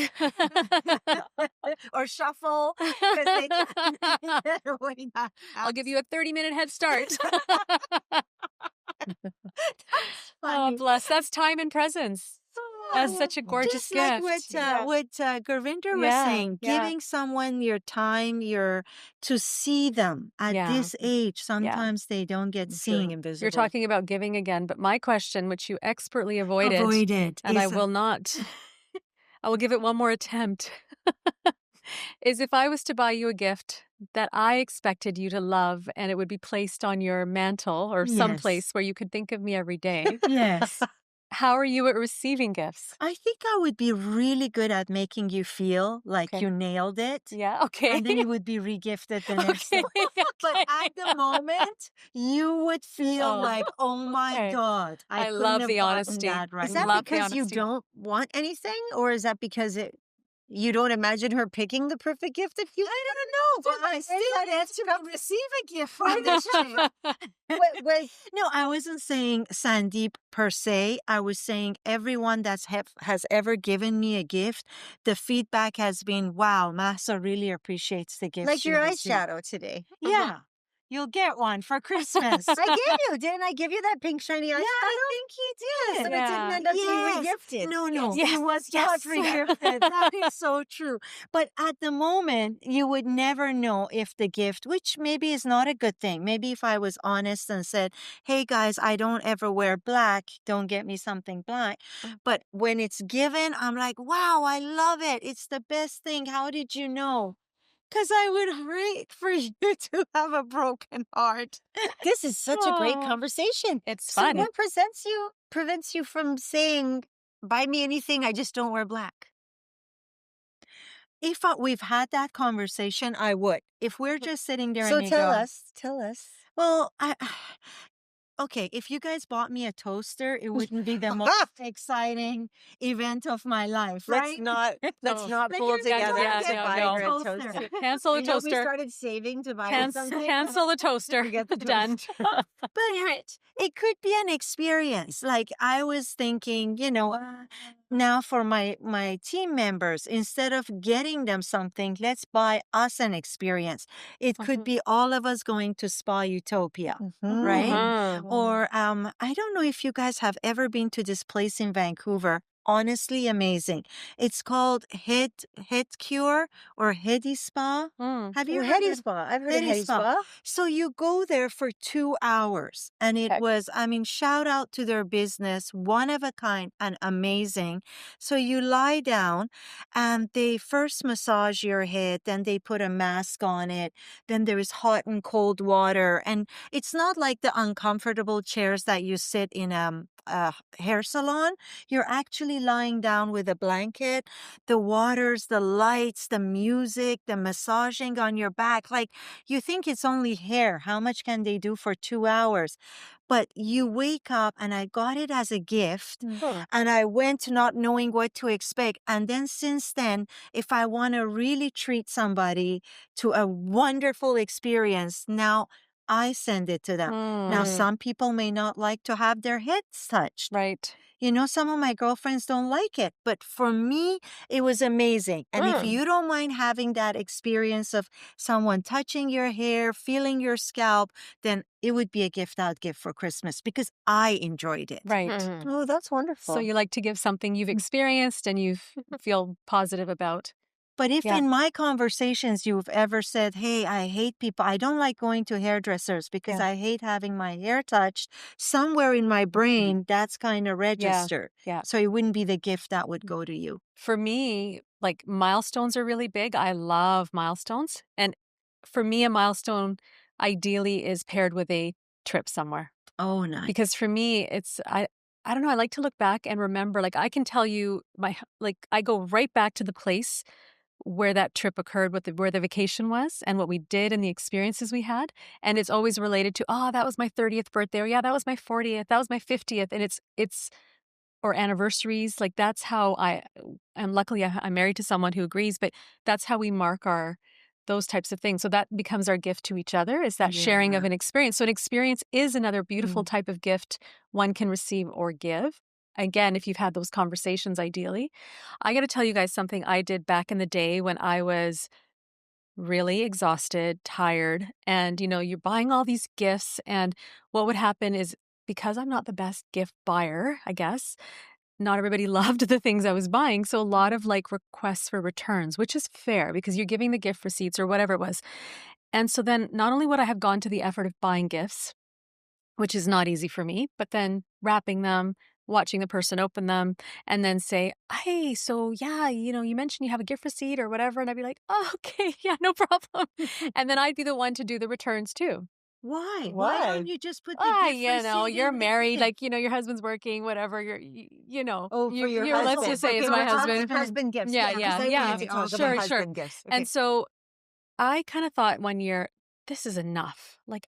Or shuffle because they can't get away that I'll give you a 30-minute head start. That's Oh, funny. bless. That's time and presence. That's such a gorgeous Just like gift. what Gurvinder was Yeah, saying, yeah. giving someone your time, to see them at Yeah. this age. Sometimes they don't get Feeling seen. invisible. You're talking about giving again, but my question, which you expertly avoided, Avoided. and I is- will not, I will give it one more attempt, is if I was to buy you a gift that I expected you to love and it would be placed on your mantle or Yes. someplace where you could think of me every day, Yes. how are you at receiving gifts? I think I would be really good at making you feel like Okay. you nailed it. Yeah, okay. And then you would be regifted the next Okay, day. But okay. at the moment, you would feel Oh, like, oh my okay. God, I I couldn't love have the gotten honesty. that right. Is that Love the because you honesty. don't want anything, or is that because you don't imagine her picking the perfect gift if you? I don't know, but I still need to receive a gift from this chick. No, I wasn't saying Sandeep per se. I was saying everyone has ever given me a gift, the feedback has been, wow, Masa really appreciates the gift. Like she your received." eyeshadow today. Yeah, you'll get one for Christmas. I gave you, didn't I give you that pink shiny eyeshadow? Yeah, I think you did. So it Yeah. didn't end up being regifted. No, Yes. it was Yes. not regifted. That is so true. But at the moment, you would never know if the gift, which maybe is not a good thing. Maybe if I was honest and said, hey guys, I don't ever wear black, don't get me something black. But when it's given, I'm like, wow, I love it. It's the best thing. How did you know? Because I would hate for you to have a broken heart. This is such a great Oh, conversation. it's So fun. what prevents you from saying, buy me anything, I just don't wear black? If we've had that conversation, I would. If we're just sitting there So and you tell go, us. well, okay, if you guys bought me a toaster, it wouldn't be the most exciting event of my life, right? Let's Oh. not Like, pull here's a together yeah, to no, buy no. her a Toaster. toaster. Cancel the You know, we toaster. started saving to buy her something. Cancel the toaster. Forget the Done. But it could be an experience. Like I was thinking, now for my team members, instead of getting them something, let's buy us an experience. It could be all of us going to Spa Utopia, right? Mhm. Or I don't know if you guys have ever been to this place in Vancouver. Honestly, amazing. It's called Head Cure or Heady Spa. Mm. Have you heard Hetty of Spa. I've heard of Hetty Hetty Spa? Spa. So you go there for 2 hours, and it Okay. was, shout out to their business, one of a kind and amazing. So you lie down and they first massage your head, then they put a mask on it, then there is hot and cold water. And it's not like the uncomfortable chairs that you sit in a hair salon. You're actually lying down with a blanket, the waters, the lights, the music, the massaging on your back. Like you think it's only hair. How much can they do for 2 hours? But you wake up, and I got it as a gift, Huh. and I went not knowing what to expect. And then since then, if I want to really treat somebody to a wonderful experience, now I send it to them. Now, Mm. some people may not like to have their heads touched. Right. Some of my girlfriends don't like it, but for me, it was amazing. And if you don't mind having that experience of someone touching your hair, feeling your scalp, then it would be a gift I'd give for Christmas because I enjoyed it. Right. Mhm. Oh, that's wonderful. So you like to give something you've experienced and you feel positive about. But if Yeah. in my conversations you've ever said, hey, I hate people, I don't like going to hairdressers because Yeah. I hate having my hair touched, somewhere in my brain, that's kind of registered. Yeah. So it wouldn't be the gift that would go to you. For me, like milestones are really big. I love milestones. And for me, a milestone ideally is paired with a trip somewhere. Oh, nice. Because for me, I don't know, I like to look back and remember, like I can tell you I go right back to the place where that trip occurred, where the vacation was, and what we did and the experiences we had. And it's always related to, oh, that was my 30th birthday, or yeah, that was my 40th, that was my 50th, and it's or anniversaries. Like that's how and luckily I'm married to someone who agrees, but that's how we mark those types of things. So that becomes our gift to each other, is that sharing of Yeah. an experience. So an experience is another beautiful Mm. type of gift one can receive or give. Again, if you've had those conversations, ideally. I got to tell you guys something I did back in the day when I was really exhausted, tired, and you're buying all these gifts. And what would happen is, because I'm not the best gift buyer, I guess, not everybody loved the things I was buying. So a lot of like requests for returns, which is fair because you're giving the gift receipts or whatever it was. And so then not only would I have gone to the effort of buying gifts, which is not easy for me, but then wrapping them, watching the person open them, and then say, hey, so yeah, you mentioned you have a gift receipt or whatever. And I'd be like, oh, okay, yeah, no problem. And then I'd be the one to do the returns too. Why? Why? Why don't you just put the gift receipt You're in the married, gift? like, your husband's working, whatever, Oh, for your let's husband. just say Okay, it's we're my talking husband. husband gifts. Yeah, because yeah, I yeah. wanted to talk Sure, about sure. husband gifts. Okay. And so I kind of thought one year, this is enough. Like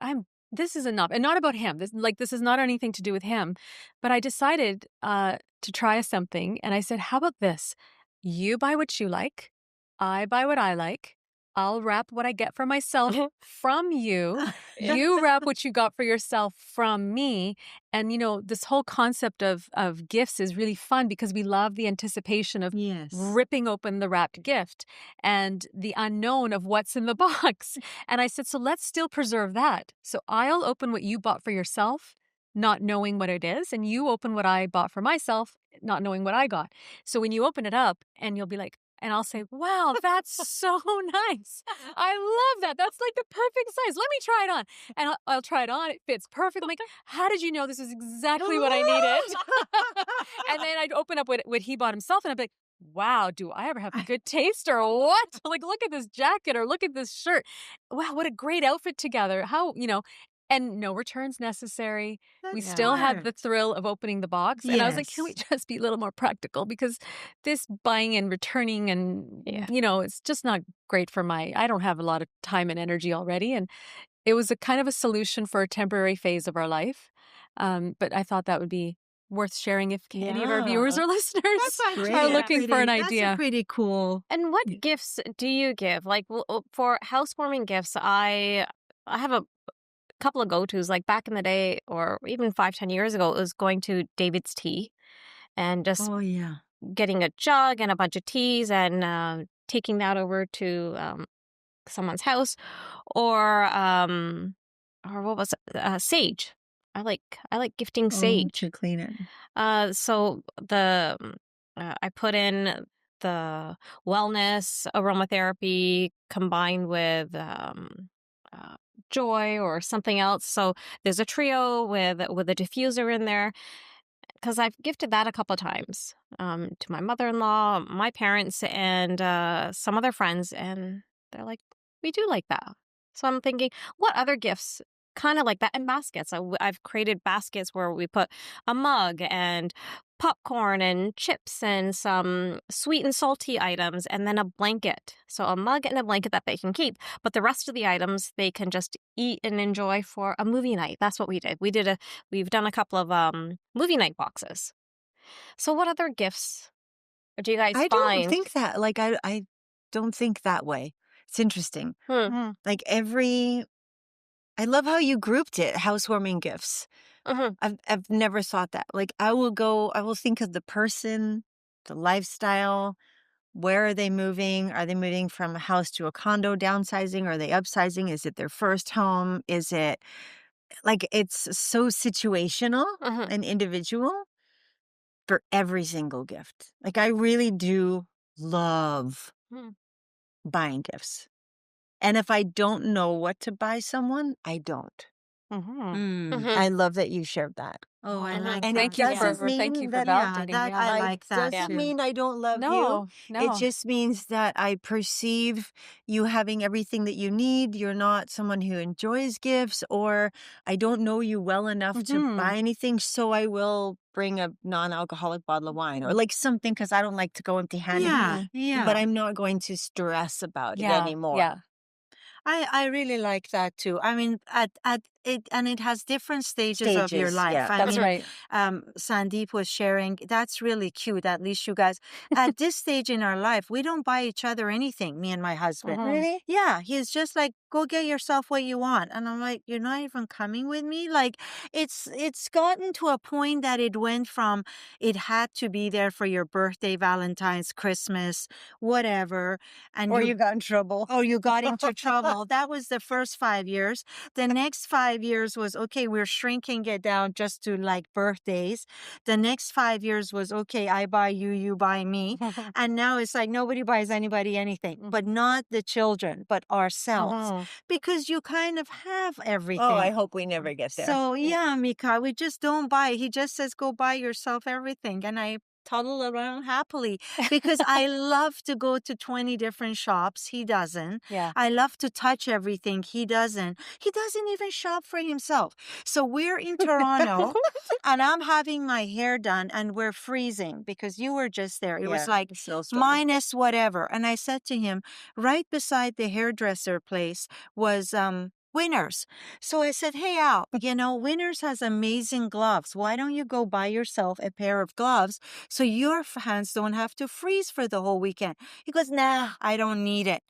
this is enough. And not about him. This is not anything to do with him. But I decided to try something. And I said, how about this? You buy what you like. I buy what I like. I'll wrap what I get for myself from you. You wrap what you got for yourself from me. And, this whole concept of gifts is really fun because we love the anticipation of Yes. ripping open the wrapped gift and the unknown of what's in the box. And I said, so let's still preserve that. So I'll open what you bought for yourself, not knowing what it is. And you open what I bought for myself, not knowing what I got. So when you open it up and you'll be like, and I'll say, wow, that's so nice. I love that. That's like the perfect size. Let me try it on. And I'll try it on. It fits perfect. I'm like, how did you know this is exactly what I needed? And then I'd open up what he bought himself and I'd be like, wow, do I ever have good taste or what? Like, look at this jacket or look at this shirt. Wow, what a great outfit together. How, and no returns necessary. We That's still had smart. the thrill of opening the box. And I was like, can we Yes. just be a little more practical? Because this buying and returning and, it's just not great for I don't have a lot of time and energy already. And it was a kind of a solution for a temporary phase of our life. But I thought that would be worth sharing if any of our viewers Yeah. or listeners That's actually are a looking for an That's a idea. pretty cool. And what gifts do you give? Like for housewarming gifts, I have a couple of go-tos. Like back in the day, or even 5-10 years ago, it was going to David's Tea and just Oh yeah. getting a jug and a bunch of teas and taking that over to someone's house, or what was it? Sage. I like gifting Oh, sage. to clean it. So I put in the wellness aromatherapy combined with joy or something else. So there's a trio with a diffuser in there, because I've gifted that a couple of times to my mother-in-law, my parents, and some other friends, and they're like, we do like that. So I'm thinking, what other gifts kind of like that? And baskets. I've created baskets where we put a mug and popcorn and chips and some sweet and salty items, and then a blanket. So a mug and a blanket that they can keep. But the rest of the items they can just eat and enjoy for a movie night. That's what we did. We've done a couple of movie night boxes. So what other gifts do you guys I find? don't think that. Like, I don't think that way. It's interesting. Like I love how you grouped it, housewarming gifts. Mhm. I've never thought that. Like I will think of the person, the lifestyle, where are they moving? Are they moving from a house to a condo, downsizing? Are they upsizing? Is it their first home? Is it like it's so situational Mhm. and individual for every single gift. Like I really do love Hmm. buying gifts. And if I don't know what to buy someone, I don't. Mhm. I love that you shared that. Oh, I Mhm. like And that. it doesn't Thank you mean for that validating. that I like that doesn't too. mean I don't love you. No, It no. just means that I perceive you having everything that you need. You're not someone who enjoys gifts, or I don't know you well enough to buy anything, so I will bring a non-alcoholic bottle of wine or like something because I don't like to go empty-handed. Yeah, yeah. But I'm not going to stress about it anymore. Yeah. I really like that too. I mean, at it, and it has different stages of your Stages, life. yeah. I That's mean, right. Sandeep was sharing. That's really cute. At least you guys, at this stage in our life, we don't buy each other anything. Me and my husband. Mhm. Really? Yeah, he's just like, go get yourself what you want, and I'm like, you're not even coming with me. Like, it's gotten to a point that it went from it had to be there for your birthday, Valentine's, Christmas, whatever, and Or you got in trouble. Oh, you got into trouble. That was the first 5 years. The next 5 years was, okay, we're shrinking it down just to like birthdays. The next 5 years was, okay, I buy you, you buy me. And now it's like nobody buys anybody anything, but not the children, but ourselves. Mhm. Because you kind of have everything. Oh, I hope we never get there. So, yeah, Mika, we just don't buy. He just says, go buy yourself everything. And I toddle around happily because I love to go to 20 different shops. He doesn't. Yeah. I love to touch everything. He doesn't. He doesn't even shop for himself. So we're in Toronto and I'm having my hair done and we're freezing because you were just there. It was like minus whatever. And I said to him, right beside the hairdresser place was Winners. So I said, hey, Al, Winners has amazing gloves. Why don't you go buy yourself a pair of gloves so your hands don't have to freeze for the whole weekend? He goes, nah, I don't need it.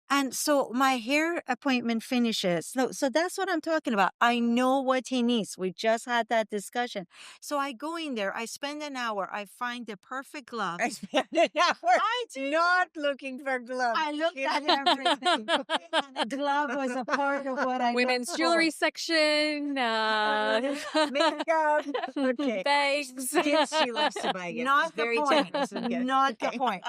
And so my hair appointment finishes. So that's what I'm talking about. I know what he needs. We just had that discussion. So I go in there. I spend an hour. I find the perfect glove. I spent an hour I do. not looking for gloves. I looked at everything. And the glove was a part of what I Women's looked jewelry for. section, Makeup. Okay. bags. Gifts she loves to buy gifts. Not She's the very point. generous with gifts. Not the Okay. point.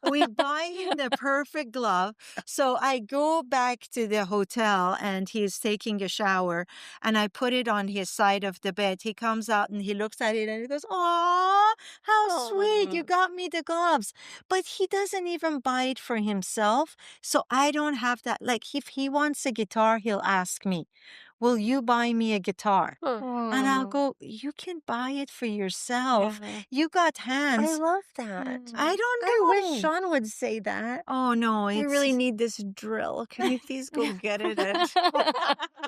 We buy him the perfect glove. So I go back to the hotel and he's taking a shower and I put it on his side of the bed. He comes out and he looks at it and he goes, "Aw, how sweet. You got me the gloves." But he doesn't even buy it for himself. So I don't have that. Like if he wants a guitar, he'll ask me, will you buy me a guitar? And I'll go, you can buy it for yourself. You got hands. I love that. I don't I know. wish Sean would say that. Oh, no. I It's really need this drill. Can you please go get it at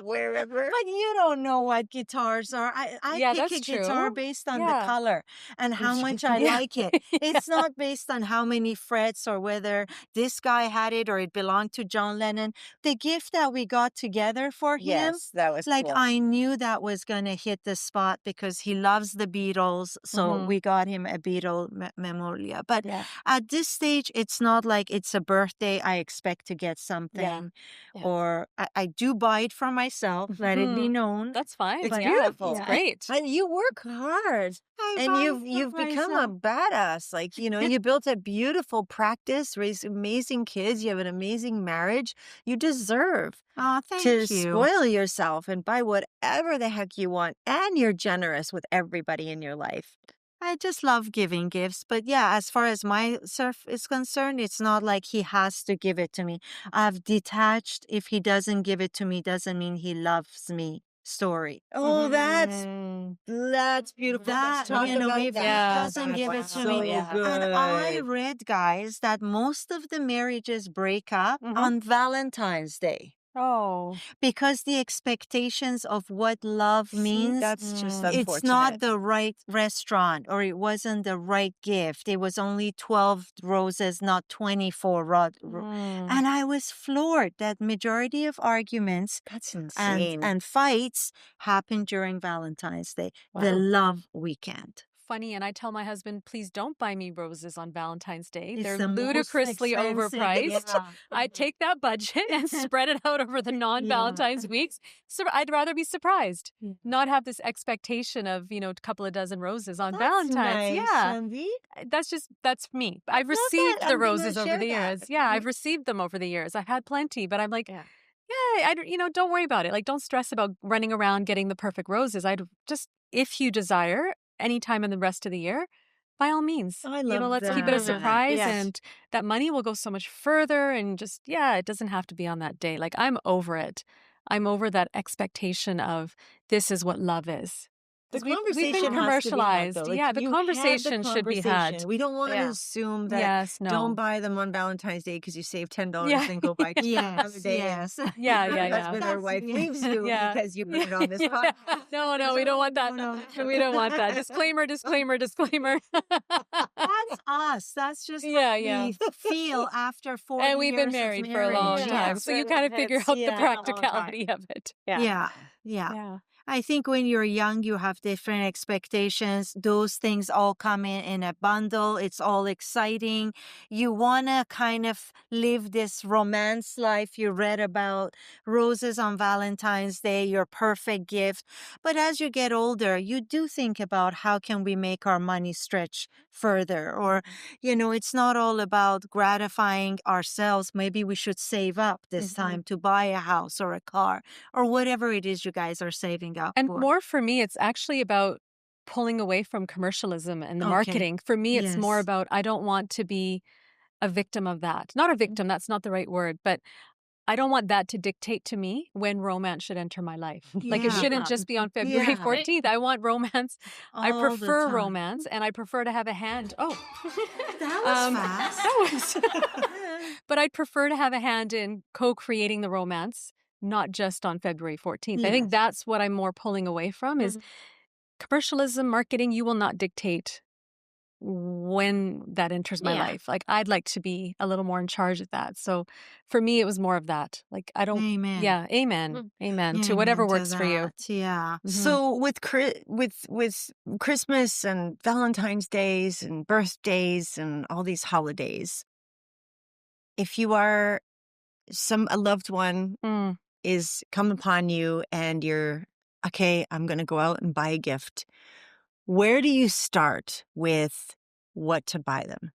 wherever? But you don't know what guitars are. I Yeah, pick a that's guitar true. based on Yeah. the color and how much I Yeah. like it. It's not based on how many frets or whether this guy had it or it belonged to John Lennon. The gift that we got together for him, Yes, that was like cool. I knew that was going to hit the spot because he loves the Beatles. So we got him a Beatle memorabilia. But Yeah. at this stage, it's not like it's a birthday. I expect to get something. Yeah. Or I do buy it for myself. Let it be known. That's fine. It's Yeah, beautiful. It's great. And you work hard. I And buy you've for become myself. a badass. Like, you built a beautiful practice, raised amazing kids, you have an amazing marriage. You deserve Oh, thank to you. spoil yourself and buy whatever the heck you want. And you're generous with everybody in your life. I just love giving gifts. But yeah, as far as my surf is concerned, it's not like he has to give it to me. I've detached. If he doesn't give it to me, doesn't mean he loves me. Story. Oh, that's beautiful. Let's That, talk about if he that. doesn't give it to So me. good. And I read, guys, that most of the marriages break up on Valentine's Day. Oh. Because the expectations of what love means, That's just unfortunate. it's not the right restaurant or it wasn't the right gift. It was only 12 roses, not 24. And I was floored that majority of arguments That's insane. and fights happen during Valentine's Day, the Wow. love weekend. Funny, and I tell my husband, please don't buy me roses on Valentine's Day. It's They're the most ludicrously expensive. overpriced. Yeah. I take that budget and spread it out over the non-Valentine's weeks. So I'd rather be surprised, not have this expectation of, a couple of dozen roses on Valentine's. Nice, Yeah. Sandy. That's me. I've love received that. the I'm gonna roses over share the that. years. Yeah, I've received them over the years. I've had plenty, but I'm like, Yeah. don't worry about it. Like, don't stress about running around getting the perfect roses. I'd just, if you desire, anytime in the rest of the year, by all means, I love let's keep it a that. surprise, Yes. and that money will go so much further. And just, it doesn't have to be on that day. Like, I'm over it. I'm over that expectation of this is what love is. The 'Cause we've conversation been has to be had, commercialized. though. Like, Yeah, the you had the conversation should be had. conversation. We don't want to Yeah. assume that Yes, don't no. buy them on Valentine's Day because you save $10, Yeah. then go buy two the other Yes, day. yes. And Yeah, your yeah, yeah. husband or wife Yeah. leaves you Yeah. because you heard it on this Yeah. podcast. No, no, we don't want that. No, no. We don't want that. Disclaimer, disclaimer, disclaimer. That's us. That's just Yeah, what yeah. we feel after 40 And we've been years of married for a long marriage. time. Yes. So you kind of figure out the yeah. practicality of it. Yeah. Yeah. Yeah. Yeah. I think when you're young, you have different expectations. Those things all come in a bundle. It's all exciting. You want to kind of live this romance life you read about, roses on Valentine's Day, your perfect gift. But as you get older, you do think about how can we make our money stretch further? Or, it's not all about gratifying ourselves. Maybe we should save up this time to buy a house or a car or whatever it is you guys are saving up And for. more for me, it's actually about pulling away from commercialism and the Okay. marketing. For me, it's more Yes. about I don't want to be a victim of that. Not a victim, that's not the right word, but I don't want that to dictate to me when romance should enter my life. Like it Yeah. shouldn't just be on February Yeah. 14th. I want romance. I All the prefer time. romance and I prefer to have a hand. Oh, That was Um, fast. that was. But I'd prefer to have a hand in co-creating the romance, not just on February 14th. I think Yes. that's what I'm more pulling away from is commercialism, marketing. You will not dictate when that enters my Yeah. life. Like I'd like to be a little more in charge of that. So for me, it was more of that. Like I don't. Amen. Yeah. Amen. Amen to whatever Amen to works for you. that. Yeah. Mhm. So with Christmas and Valentine's days and birthdays and all these holidays, if you are a loved one Mm. is come upon you and you're okay, I'm going to go out and buy a gift. Where do you start with what to buy them?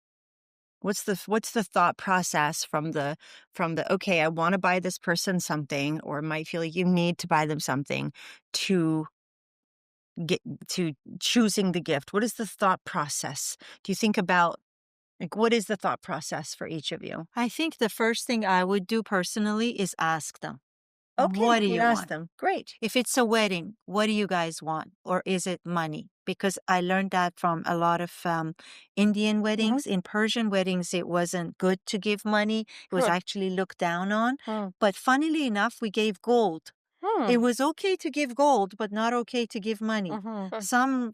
What's the thought process from the okay, I want to buy this person something or might feel like you need to buy them something to get to choosing the gift? What is the thought process? Do you think about like what is the thought process for each of you? I think the first thing I would do personally is ask them. Okay, What do you ask want? them. Great. If it's a wedding, what do you guys want? Or is it money? Because I learned that from a lot of Indian weddings. In Persian weddings, it wasn't good to give money. It was Huh. actually looked down on. Huh. But funnily enough, we gave gold. Hmm. It was okay to give gold, but not okay to give money. Mhm.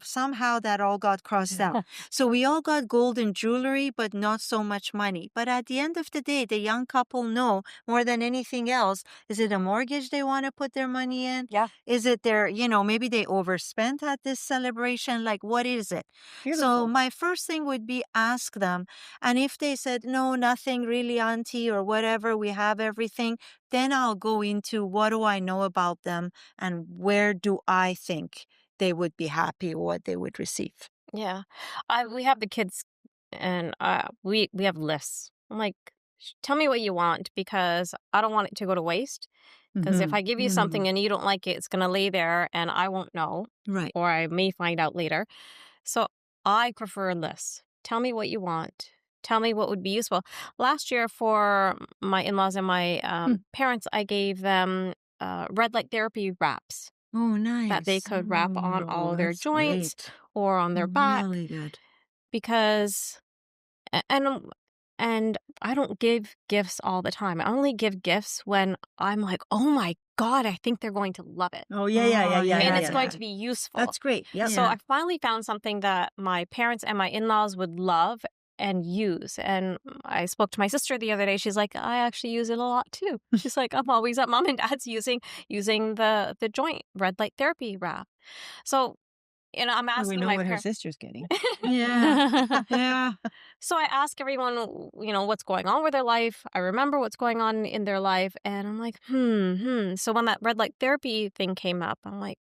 Somehow that all got crossed out. So we all got gold and jewelry, but not so much money. But at the end of the day, the young couple know more than anything else, is it a mortgage they want to put their money in? Yeah. Is it maybe they overspent at this celebration? Like, what is it? Beautiful. So my first thing would be ask them. And if they said, no, nothing really, auntie, or whatever, we have everything, then I'll go into what do I know about them and where do I think they would be happy or what they would receive. Yeah. We have the kids and we have lists. I'm like, tell me what you want because I don't want it to go to waste. Because if I give you something and you don't like it, it's going to lay there and I won't know Right. or I may find out later. So I prefer a list. Tell me what you want. Tell me what would be useful. Last year for my in-laws and my parents, I gave them red light therapy wraps Oh, nice. that they could wrap on all their that's joints great. or on their back Really good. because and I don't give gifts all the time. I only give gifts when I'm like, oh my God, I think they're going to love it. Oh yeah. And it's yeah. going to be useful. That's great. Yeah. So I finally found something that my parents and my in-laws would love and use. And I spoke to my sister the other day. She's like, I actually use it a lot too. She's like, I'm always at mom and dad's using the joint red light therapy wrap. So, I'm asking we know my what her parents. sister's getting. Yeah. Yeah. So I ask everyone, what's going on with their life. I remember what's going on in their life. And I'm like, So when that red light therapy thing came up, I'm like,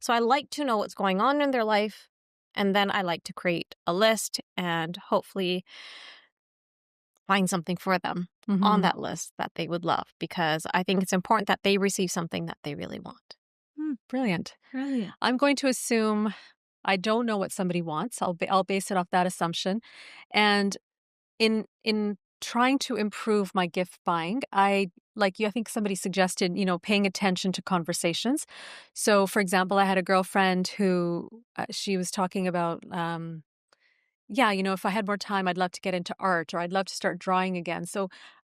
So I like to know what's going on in their life. And then I like to create a list and hopefully find something for them on that list that they would love because I think it's important that they receive something that they really want. Brilliant. Brilliant. I'm going to assume I don't know what somebody wants. I'll base it off that assumption. And in trying to improve my gift buying. Like you, I think somebody suggested, paying attention to conversations. So, for example, I had a girlfriend who she was talking about, yeah, if I had more time, I'd love to get into art or I'd love to start drawing again. So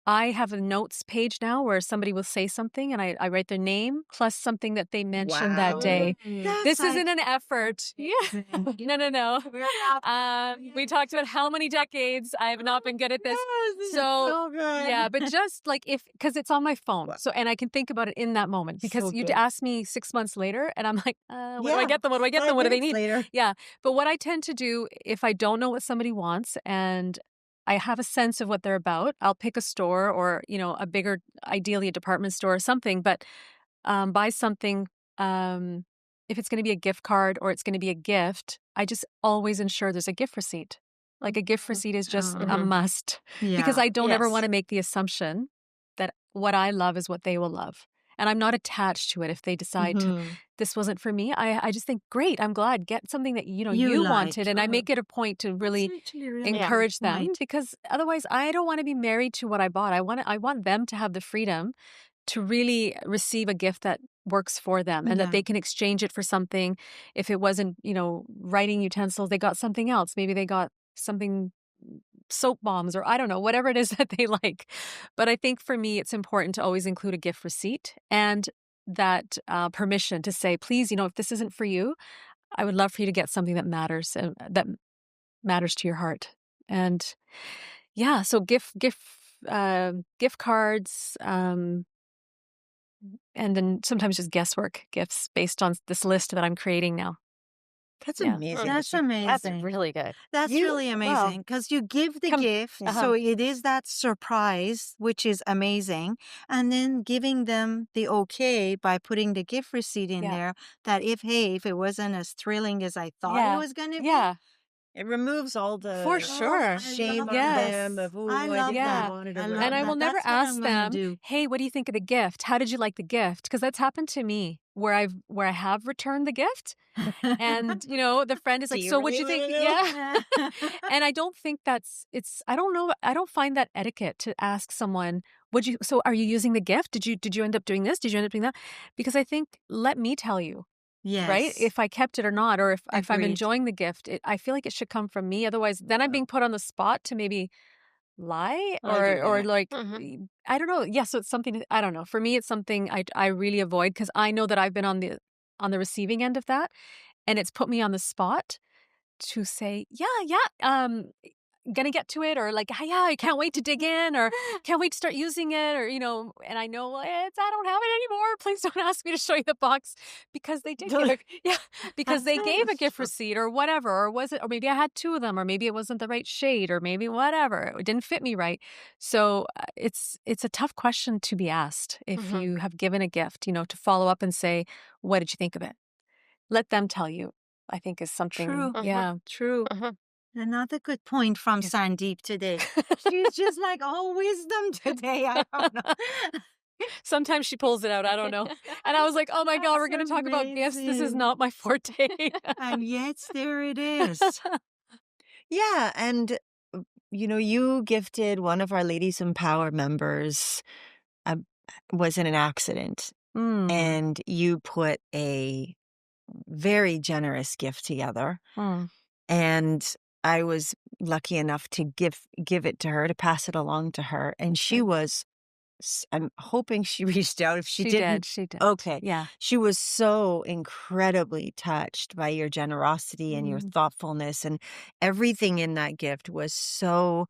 I have a notes page now where somebody will say something and I write their name plus something that they mentioned that day. This isn't an effort. Yeah. No. We talked about how many decades I have not been good at this. So good. yeah, but just like because it's on my phone. So, and I can think about it in that moment because So you'd good. ask me 6 months later and I'm like, what do I get them? What do I get them? What do they need? Later. Yeah. But what I tend to do if I don't know what somebody wants and I have a sense of what they're about, I'll pick a store or, a bigger, ideally a department store or something, but buy something. If it's going to be a gift card or it's going to be a gift, I just always ensure there's a gift receipt. Like a gift receipt is just a must because I don't ever want to make the assumption that what I love is what they will love. And I'm not attached to it if they decide to, this wasn't for me. I just think, great, I'm glad. Get something that, you wanted. And I make it a point to really encourage them because otherwise I don't want to be married to what I bought. I want them to have the freedom to really receive a gift that works for them and that they can exchange it for something. If it wasn't, writing utensils, they got something else. Maybe they got something, soap bombs or I don't know, whatever it is that they like. But I think for me, it's important to always include a gift receipt and that permission to say, please, if this isn't for you, I would love for you to get something that matters to your heart. And yeah, so gift cards, and then sometimes just guesswork gifts based on this list that I'm creating now. That's Yeah. amazing. That's amazing. That's really good. That's really amazing because you give the gift, so it is that surprise, which is amazing, and then giving them the okay by putting the gift receipt in there. That if it wasn't as thrilling as I thought it was going to be, it removes all the For sure. shame on Yes. them of I love that. wanted I to love And I will that. never That's what I'm ask gonna them, do. hey, what do you think of the gift? How did you like the gift? Because that's happened to me where I have returned the gift. And, the friend is like, so what'd you think? Yeah. And I don't think I don't know. I don't find that etiquette to ask someone, so are you using the gift? Did you end up doing this? Did you end up doing that? Because I think, let me tell you. Yes. Right? If I kept it or not, or if I'm Agreed. enjoying the gift, I feel like it should come from me. Otherwise, then I'm being put on the spot to maybe lie or like, I don't know. Yeah. So it's something, I don't know. For me, it's something I really avoid because I know that I've been on the receiving end of that. And it's put me on the spot to say, gonna get to it, or like, yeah, I can't wait to dig in, or can't wait to start using it, or and I know I don't have it anymore. Please don't ask me to show you the box because they did because they gave a gift receipt or whatever, or was it, or maybe I had two of them, or maybe it wasn't the right shade, or maybe whatever, it didn't fit me right. So it's a tough question to be asked if you have given a gift, to follow up and say, what did you think of it? Let them tell you. I think is something. True. Yeah, true. Another good point from Sandeep today. She's just like all wisdom today. I don't know. Sometimes she pulls it out. I don't know. And I was like, oh my God, we're going to talk about gifts. This is not my forte. And yet there it is. Yeah. And, you gifted one of our Ladies in Power members was in an accident. And you put a very generous gift together. And I was lucky enough to give it to her, to pass it along to her. And she was, I'm hoping she reached out. If she didn't. She did. Okay. Yeah. She was so incredibly touched by your generosity and your thoughtfulness. And everything in that gift was so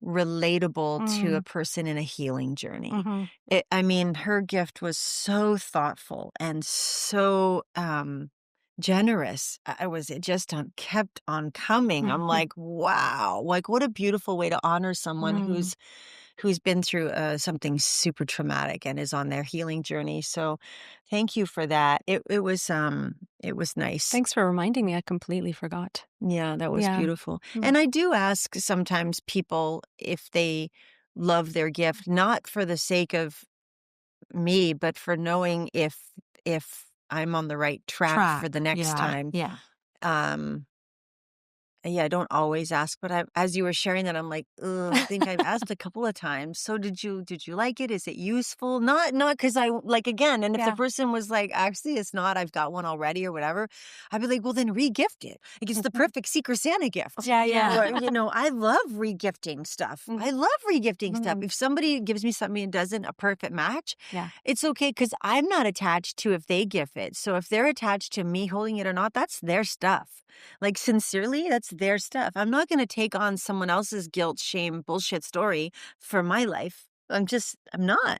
relatable to a person in a healing journey. Her gift was so thoughtful and so generous. It just kept on coming. I'm like, wow, like what a beautiful way to honor someone who's been through something super traumatic and is on their healing journey. So thank you for that. It was nice. Thanks for reminding me. I completely forgot. Yeah, that was beautiful. And I do ask sometimes people if they love their gift, not for the sake of me, but for knowing if I'm on the right track for the next time. Yeah. yeah, I don't always ask, but as you were sharing that, I'm like, ugh, I think I've asked a couple of times. So did you like it? Is it useful? Not because I like again. And if the Yeah. person was like, actually, it's not. I've got one already or whatever. I'd be like, well, then re-gift it. Like it's the perfect Secret Santa gift. Yeah. Or, I love re-gifting stuff. I love re-gifting stuff. If somebody gives me something and doesn't a perfect match, Yeah. it's okay because I'm not attached to if they gift it. So if they're attached to me holding it or not, that's their stuff. Like sincerely, that's their stuff. I'm not going to take on someone else's guilt, shame, bullshit story for my life. I'm not.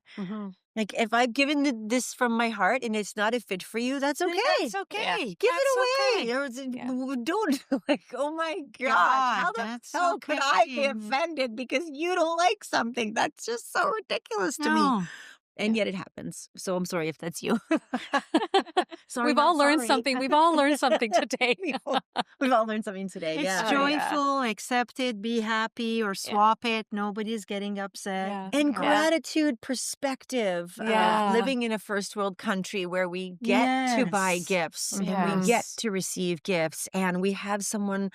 Like if I've given this from my heart and it's not a fit for you, that's okay. That's okay. Give That's it away. okay. Or don't like, oh my gosh, God, how the that's hell could I be okay. offended because you don't like something? That's just so ridiculous to me. No. And yet it happens. So I'm sorry if that's you. Sorry, We've not all learned sorry. something. We've all learned something today. We've all learned something today. It's Yeah. joyful, accept it, be happy, or swap it. Nobody's getting upset. Yeah. And gratitude perspective Yeah. of living in a first world country where we get to buy Yes. gifts and we Yes. get to receive gifts and we have someone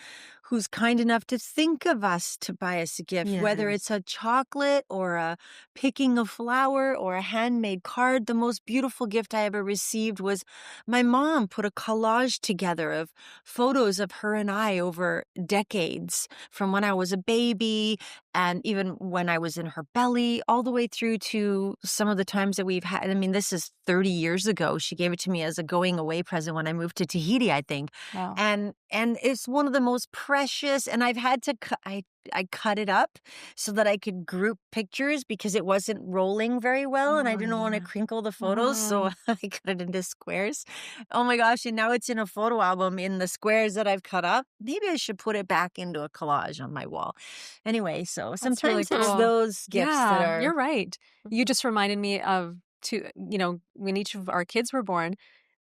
who's kind enough to think of us to buy us a gift, whether it's a chocolate or a picking a flower or a handmade card. The most beautiful gift I ever received was my mom put a collage together of photos of her and I over decades from when I was a baby and even when I was in her belly, all the way through to some of the times that we've had. I mean, this is 30 years ago. She gave it to me as a going away present when I moved to Tahiti, I think. Wow. And it's one of the most precious. And I've had to I cut it up so that I could group pictures because it wasn't rolling very well and I didn't want to crinkle the photos. So I cut it into squares. Oh my gosh. And now it's in a photo album in the squares that I've cut up. Maybe I should put it back into a collage on my wall. Anyway, so sometimes really it's cool. those gifts that are. You're right. You just reminded me of when each of our kids were born,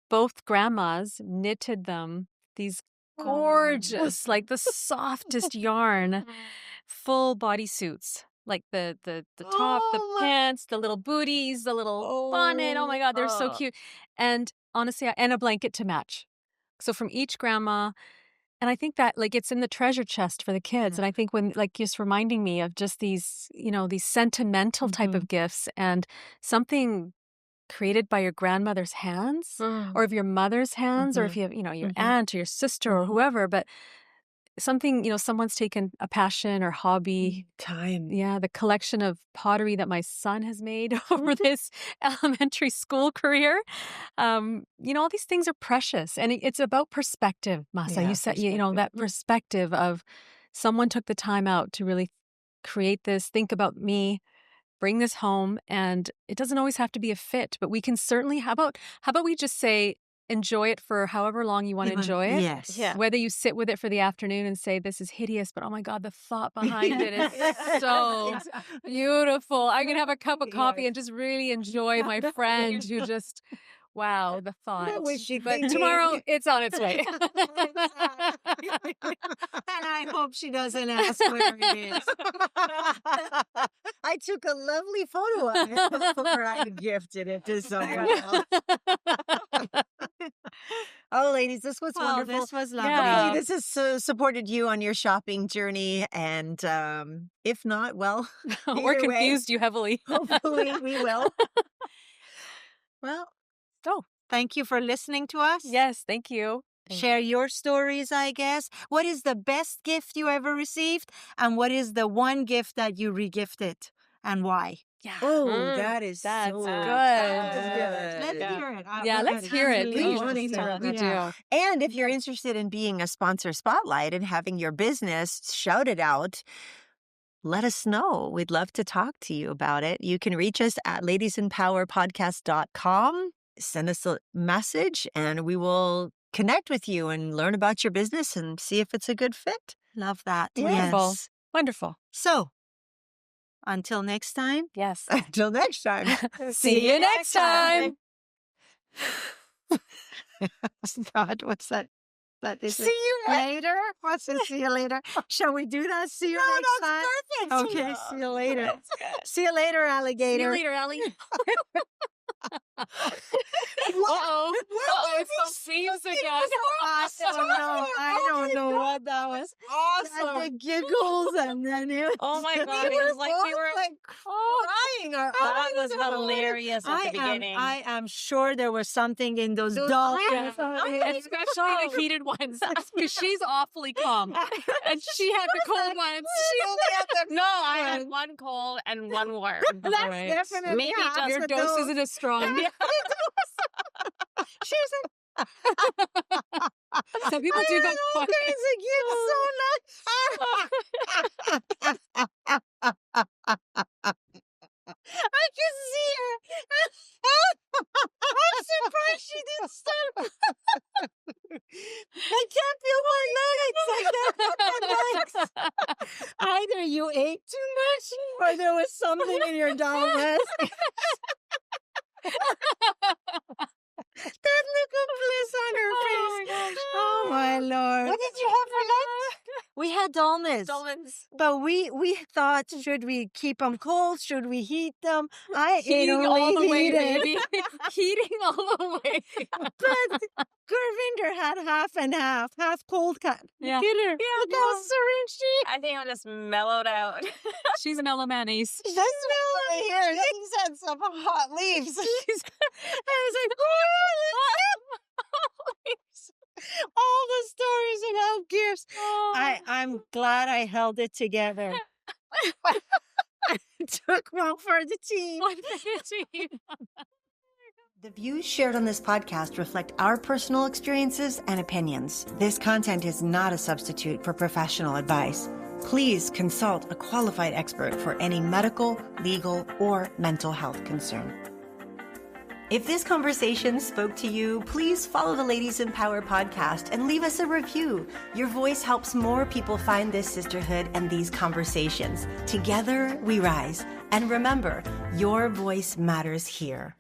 both grandmas knitted them these gorgeous, like the softest yarn, full body suits. Like the top, the pants, the little booties, the little bonnet. Oh my God, they're so cute. And honestly, and a blanket to match. So from each grandma, and I think that like it's in the treasure chest for the kids. And I think when like just reminding me of just these, these sentimental type of gifts and something created by your grandmother's hands or of your mother's hands or if you have, your aunt or your sister or whoever, but something, someone's taken a passion or hobby. Time. Yeah, the collection of pottery that my son has made over this elementary school career. All these things are precious. And it's about perspective, Masa. Yeah, You said, that perspective of someone took the time out to really create this, think about me, bring this home. And it doesn't always have to be a fit, but we can certainly, how about we just say, enjoy it for however long you want to enjoy it. Yes. Yeah. Whether you sit with it for the afternoon and say, this is hideous, but oh my God, the thought behind it is so beautiful. I can have a cup of coffee and just really enjoy my friend who just, wow, the thought. But tomorrow it's on its way. And I hope she doesn't ask where it is. I took a lovely photo of it before I gifted it to someone else. Oh, ladies, this was wonderful. This was lovely. Yeah. Hopefully this has supported you on your shopping journey. And if not, well, Or either way, confused you heavily. hopefully we will. Well, Oh, thank you for listening to us. yes, thank you. Share your stories, I guess. What is the best gift you ever received? And what is the one gift that you regifted? And why? Yeah. Oh, that's That's so good. Let's Yeah. hear it. Yeah, let's hear it. Really Please. wanting to hear We it. do. And if you're interested in being a sponsor spotlight and having your business shouted out, let us know. We'd love to talk to you about it. You can reach us at ladiesinpowerpodcast.com. Send us a message and we will connect with you and learn about your business and see if it's a good fit. Love that. Wonderful. Yes. Wonderful. So, until next time. Yes. Until next time. See you next time. God, what's that? That is See you later. What's it? See you later. Shall we do that? See you next time. Perfect. Okay. See you later. See you later, alligator. See you later, Allie. Uh-oh. Uh-oh, it's those seams again. I don't know. I don't know what God, that was awesome. The giggles and then it was, Oh my God, it was like we were like crying. Our that eyes was were hilarious at the beginning. I am sure there was something in those dolls. Especially the heated ones. Because she's awfully calm. And she had the cold ones. She only had the No, I had one cold and one warm. That's Right. definitely Maybe half just Your the dose dose. isn't as strong. She was like, Some people I do had go all quiet. kinds of gifts. I can see her. I'm surprised she didn't stop. I can't feel my legs. Either you ate too much or there was something in your doll breast. That look of bliss on her face. Oh my Lord. What did you have for lunch? We had dolmens. But we thought, should we keep them cold? Should we heat them? I ate Heating them all the way, reheated. baby. Heating all the way. But Gurvinder had half and half cold cut. Yeah. Get her. Look how serene she I think I just mellowed out. She's an Elemanese. is. Here, he's had some hot leaves. I was like, all the stories about gifts. I'm glad I held it together. I took one for the team. The views shared on this podcast reflect our personal experiences and opinions. This content is not a substitute for professional advice. Please consult a qualified expert for any medical, legal, or mental health concern. If this conversation spoke to you, please follow the Ladies in Power podcast and leave us a review. Your voice helps more people find this sisterhood and these conversations. Together we rise. And remember, your voice matters here.